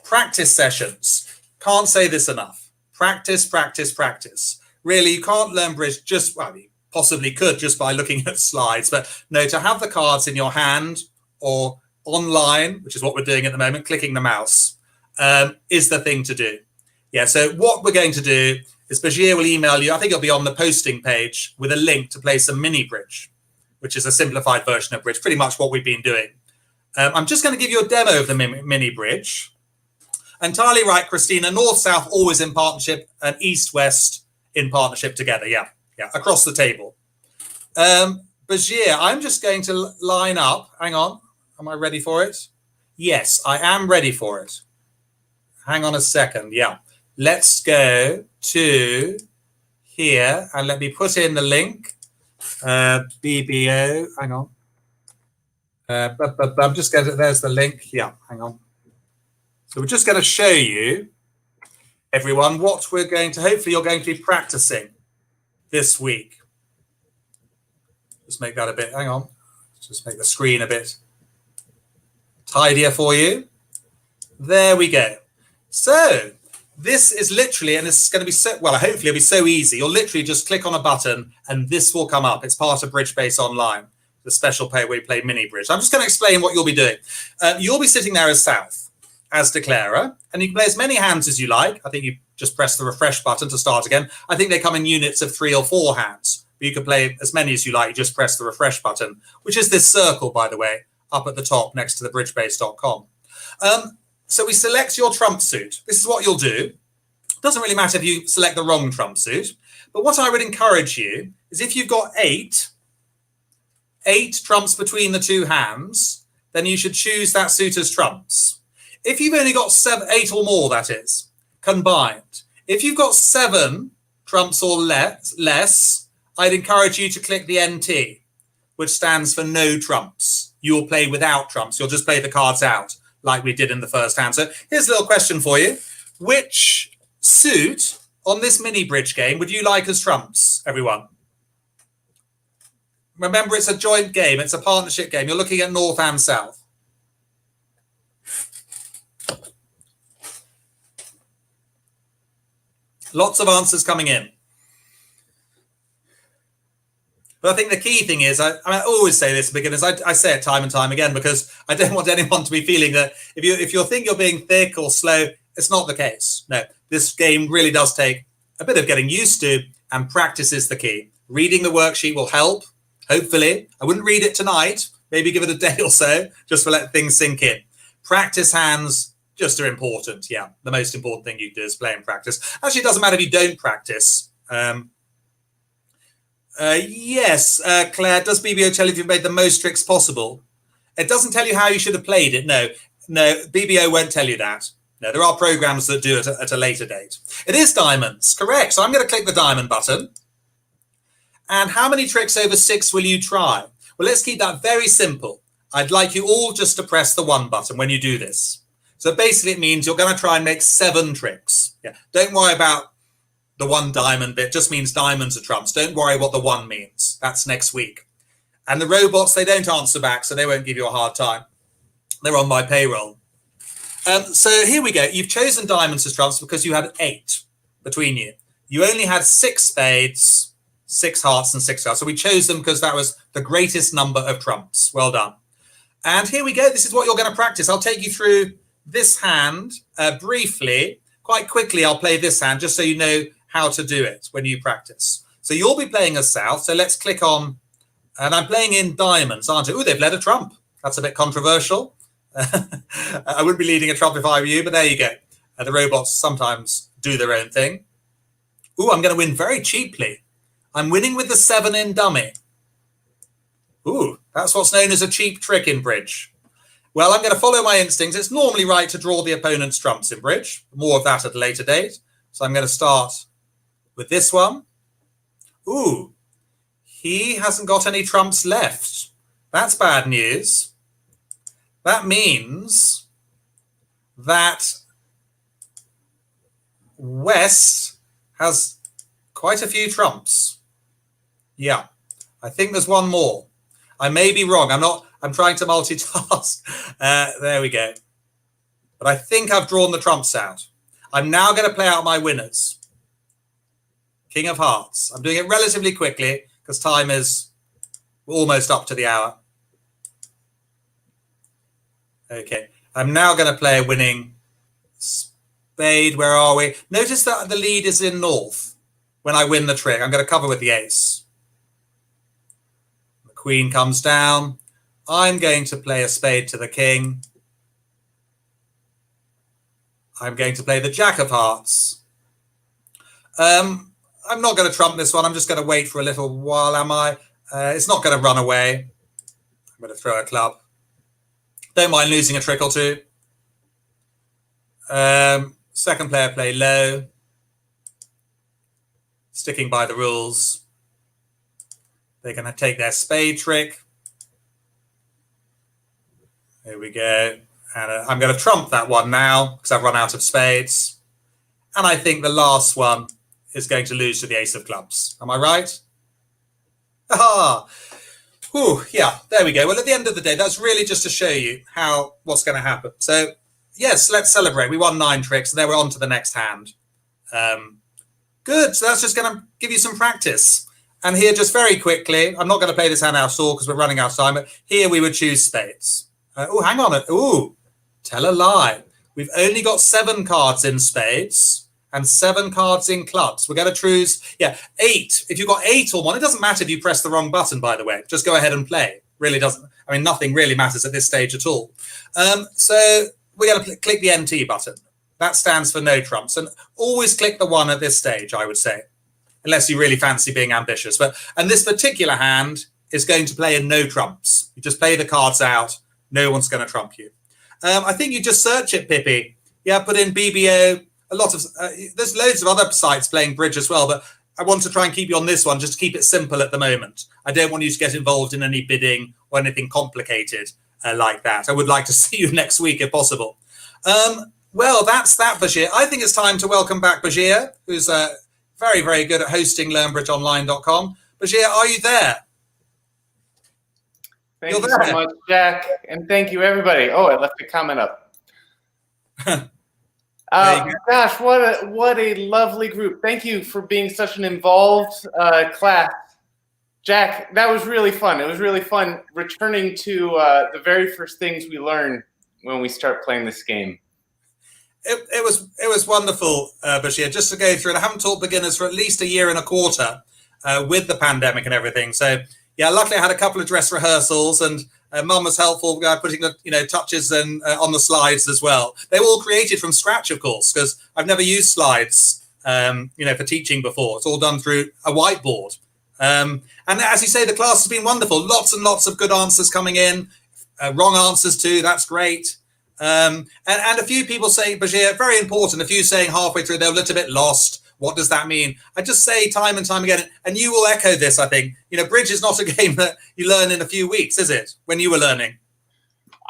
practice sessions. Can't say this enough. Practice, practice, practice. Really, you can't learn bridge just, well, you possibly could just by looking at slides, but no, to have the cards in your hand or online, which is what we're doing at the moment, clicking the mouse, is the thing to do. Yeah, so what we're going to do is Bashir will email you, I think it'll be on the posting page, with a link to play some mini bridge, which is a simplified version of bridge, pretty much what we've been doing. I'm just going to give you a demo of the mini bridge. Entirely right, Christina, north-south always in partnership and east-west in partnership together. Yeah, across the table. Bashir, I'm just going to line up. Hang on. Am I ready for it? Yes, I am ready for it. Hang on a second. Yeah. Let's go to here and let me put in the link. BBO. Hang on. I'm just going to, there's the link. Yeah, hang on. So we're just going to show you, everyone, what we're going to, hopefully you're going to be practicing this week. Just make that a bit, hang on. Just make the screen a bit tidier for you. There we go. So this is literally, and it's going to be so, well, hopefully it'll be so easy. You'll literally just click on a button and this will come up. It's part of Bridge Base Online, the special pay where you play mini bridge. I'm just going to explain what you'll be doing. You'll be sitting there as South, as declarer, and you can play as many hands as you like. I think you just press the refresh button to start again. I think they come in units of 3 or 4 hands, but you can play as many as you like. You just press the refresh button, which is this circle, by the way, up at the top next to the bridgebase.com. So we select your trump suit. This is what you'll do. It doesn't really matter if you select the wrong trump suit, but what I would encourage you is if you've got 8 trumps between the 2 hands, then you should choose that suit as trumps. If you've only got 8 or more, that is, combined, If you've got 7 trumps or less, I'd encourage you to click the NT, which stands for no trumps. You'll play without trumps. You'll just play the cards out like we did in the first hand. So here's a little question for you. Which suit on this mini bridge game would you like as trumps, everyone? Remember, it's a joint game. It's a partnership game. You're looking at north and south. Lots of answers coming in. But I think the key thing is, I always say this because I say it time and time again, because I don't want anyone to be feeling that if you think you're being thick or slow, it's not the case. No, this game really does take a bit of getting used to, and practice is the key. Reading the worksheet will help, hopefully. I wouldn't read it tonight, maybe give it a day or so, just to let things sink in. Practice hands just are important. Yeah, the most important thing you do is play and practice. Actually, it doesn't matter if you don't practice. Yes, Claire, does BBO tell you if you've made the most tricks possible? It doesn't tell you how you should have played it. No, BBO won't tell you that. No, there are programs that do it at a later date. It is diamonds, correct. So I'm going to click the diamond button. And how many tricks over 6 will you try? Well, let's keep that very simple. I'd like you all just to press the 1 button when you do this. So basically it means you're going to try and make 7 tricks. Yeah, don't worry about the 1 diamond bit, just means diamonds are trumps. Don't worry what the 1 means. That's next week. And the robots, they don't answer back, so they won't give you a hard time. They're on my payroll. So here we go. You've chosen diamonds as trumps because you had 8 between you. You only had 6 spades, 6 hearts and 6 hearts. So we chose them because that was the greatest number of trumps. Well done. And here we go. This is what you're going to practice. I'll take you through this hand briefly. Quite quickly, I'll play this hand just so you know how to do it when you practice. So you'll be playing as south. So let's click on, and I'm playing in diamonds, aren't I? Oh, they've led a trump. That's a bit controversial. I wouldn't be leading a trump if I were you, but there you go. The robots sometimes do their own thing. Oh, I'm going to win very cheaply. I'm winning with the 7 in dummy. Ooh, that's what's known as a cheap trick in bridge. Well, I'm going to follow my instincts. It's normally right to draw the opponent's trumps in bridge. More of that at a later date. So I'm going to start with this one. Ooh, he hasn't got any trumps left. That's bad news. That means that West has quite a few trumps. Yeah, I think there's one more. I may be wrong. I'm trying to multitask. There we go. But I think I've drawn the trumps out. I'm now going to play out my winners. King of Hearts. I'm doing it relatively quickly because time is almost up to the hour. Okay. I'm now going to play a winning spade. Where are we? Notice that the lead is in north when I win the trick. I'm going to cover with the ace. The queen comes down. I'm going to play a spade to the king. I'm going to play the jack of hearts. I'm not going to trump this one. I'm just going to wait for a little while, am I? It's not going to run away. I'm going to throw a club. Don't mind losing a trick or two. Second player play low. Sticking by the rules. They're going to take their spade trick. Here we go. And I'm going to trump that one now because I've run out of spades. And I think the last one is going to lose to the ace of clubs. Am I right? Ah, whew, yeah, there we go. Well, at the end of the day, that's really just to show you what's going to happen. So, yes, let's celebrate. We won 9 tricks. And then we're on to the next hand. Good. So that's just going to give you some practice. And here, just very quickly, I'm not going to play this hand out of all because we're running out of time. But here we would choose spades. Oh, hang on. Oh, tell a lie. We've only got 7 cards in spades and 7 cards in clubs. We're going to choose, 8. If you've got 8 or 1, it doesn't matter if you press the wrong button, by the way. Just go ahead and play. Really doesn't. I mean, nothing really matters at this stage at all. So we're going to click the NT button. That stands for no trumps. And always click the 1 at this stage, I would say, unless you really fancy being ambitious. And this particular hand is going to play in no trumps. You just play the cards out. No one's going to trump you. I think you just search it, Pippi. Yeah, put in BBO a lot of there's loads of other sites playing bridge as well, but I want to try and keep you on this one, just to keep it simple at the moment. I don't want you to get involved in any bidding or anything complicated like that. I would like to see you next week if possible. Well, that's that, Bashir. I think it's time to welcome back Bashir, who's very, very good at hosting learnbridgeonline.com. Bashir, are you there? Thank you so much, Jack, and thank you, everybody. Oh, I left a comment up. Gosh, what a lovely group. Thank you for being such an involved class. Jack, that was really fun. It was really fun returning to the very first things we learn when we start playing this game. It was wonderful, Bashir, just to go through it. I haven't taught beginners for at least a year and a quarter with the pandemic and everything. So, yeah, luckily I had a couple of dress rehearsals, and Mum was helpful putting the touches and on the slides as well. They were all created from scratch, of course, because I've never used slides, for teaching before. It's all done through a whiteboard. And as you say, the class has been wonderful. Lots and lots of good answers coming in, wrong answers too. That's great. And a few people say, Bashir, very important, a few saying halfway through they're a little bit lost. What does that mean? I just say time and time again, and you will echo this, I think. Bridge is not a game that you learn in a few weeks, is it? When you were learning.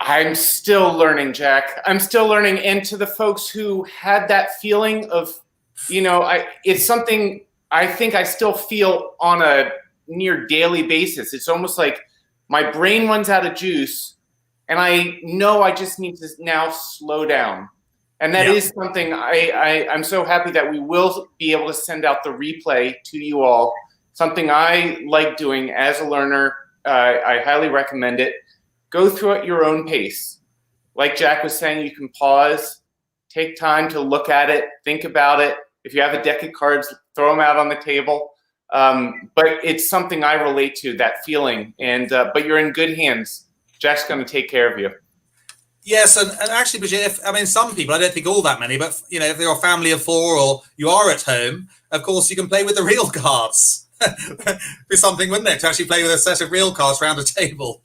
I'm still learning, Jack. I'm still learning. And to the folks who had that feeling of, it's something I think I still feel on a near daily basis. It's almost like my brain runs out of juice, and I know I just need to now slow down. And that is something I'm so happy that we will be able to send out the replay to you all. Something I like doing as a learner. I highly recommend it. Go through it at your own pace. Like Jack was saying, you can pause, take time to look at it, think about it. If you have a deck of cards, throw them out on the table. But it's something I relate to, that feeling. And but you're in good hands. Jack's going to take care of you. Yes, and actually, Bashir, some people, I don't think all that many, but if you're a family of four or you are at home, of course you can play with the real cards. Be something, wouldn't it, to actually play with a set of real cards around a table?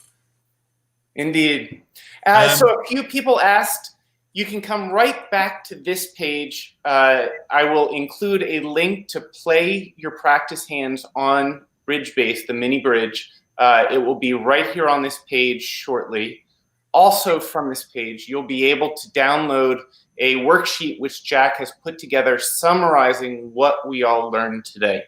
Indeed. So a few people asked, you can come right back to this page. I will include a link to play your practice hands on Bridge Base, the mini bridge. It will be right here on this page shortly. Also from this page, you'll be able to download a worksheet which Jack has put together summarizing what we all learned today.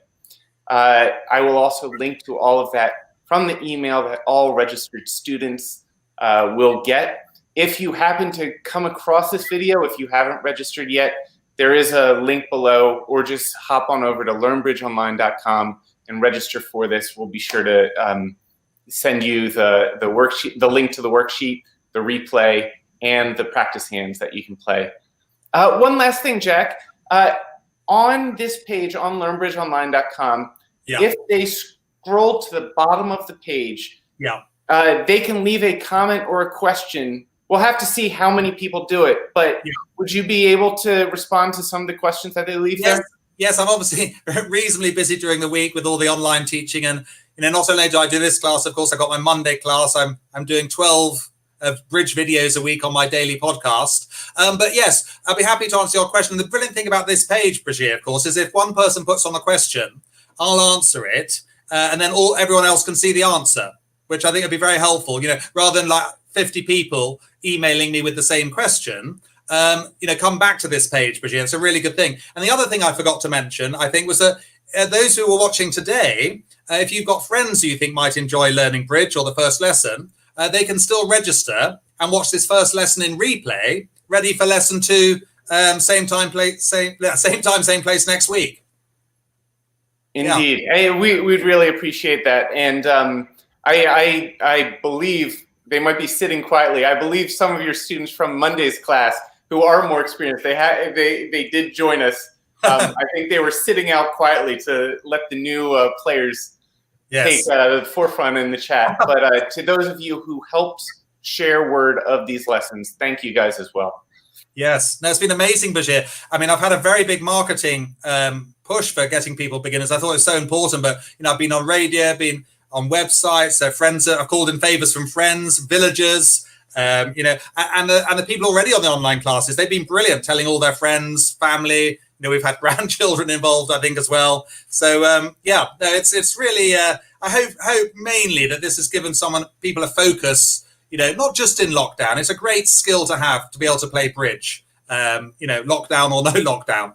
I will also link to all of that from the email that all registered students will get. If you happen to come across this video, if you haven't registered yet, there is a link below, or just hop on over to learnbridgeonline.com and register for this. We'll be sure to send you the worksheet, the link to the worksheet, the replay, and the practice hands that you can play. One last thing, Jack. On this page, on learnbridgeonline.com, if they scroll to the bottom of the page, they can leave a comment or a question. We'll have to see how many people do it, but would you be able to respond to some of the questions that they leave there? Yes, I'm obviously reasonably busy during the week with all the online teaching, and not only do I do this class, of course, I've got my Monday class. I'm doing 12 bridge videos a week on my daily podcast. But yes, I'll be happy to answer your question. The brilliant thing about this page, Brigitte, of course, is if one person puts on a question, I'll answer it, and then everyone else can see the answer, which I think would be very helpful. Rather than like 50 people emailing me with the same question. Come back to this page, Brigitte. It's a really good thing. And the other thing I forgot to mention, I think, was that those who were watching today, if you've got friends who you think might enjoy learning bridge or the first lesson, they can still register and watch this first lesson in replay, ready for lesson 2, same time, same place next week. Indeed. Hey, we'd really appreciate that. And I believe they might be sitting quietly. I believe some of your students from Monday's class who are more experienced, they did join us. I think they were sitting out quietly to let the new players take the forefront in the chat. But to those of you who helped share word of these lessons, thank you guys as well. Yes, no, it's been amazing, Bashir. I've had a very big marketing push for getting people beginners. I thought it was so important, but I've been on radio, been on websites, friends. I've called in favors from friends, villagers, You know, and the people already on the online classes, they've been brilliant, telling all their friends, family. You know, we've had grandchildren involved, I think, as well. So yeah, no, it's really. I hope mainly that this has given people a focus. You know, not just in lockdown. It's a great skill to have to be able to play bridge. You know, lockdown or no lockdown.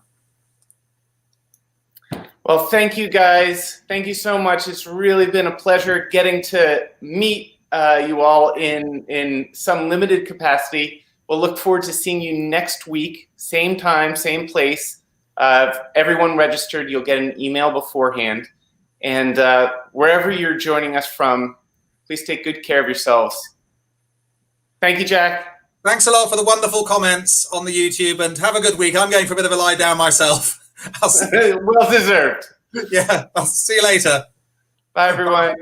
Well, thank you guys. Thank you so much. It's really been a pleasure getting to meet you all in some limited capacity. We'll look forward to seeing you next week, same time, same place. Everyone registered, you'll get an email beforehand. And wherever you're joining us from, please take good care of yourselves. Thank you, Jack. Thanks a lot for the wonderful comments on the YouTube, and have a good week. I'm going for a bit of a lie down myself. Well deserved. Yeah, I'll see you later. Bye, everyone.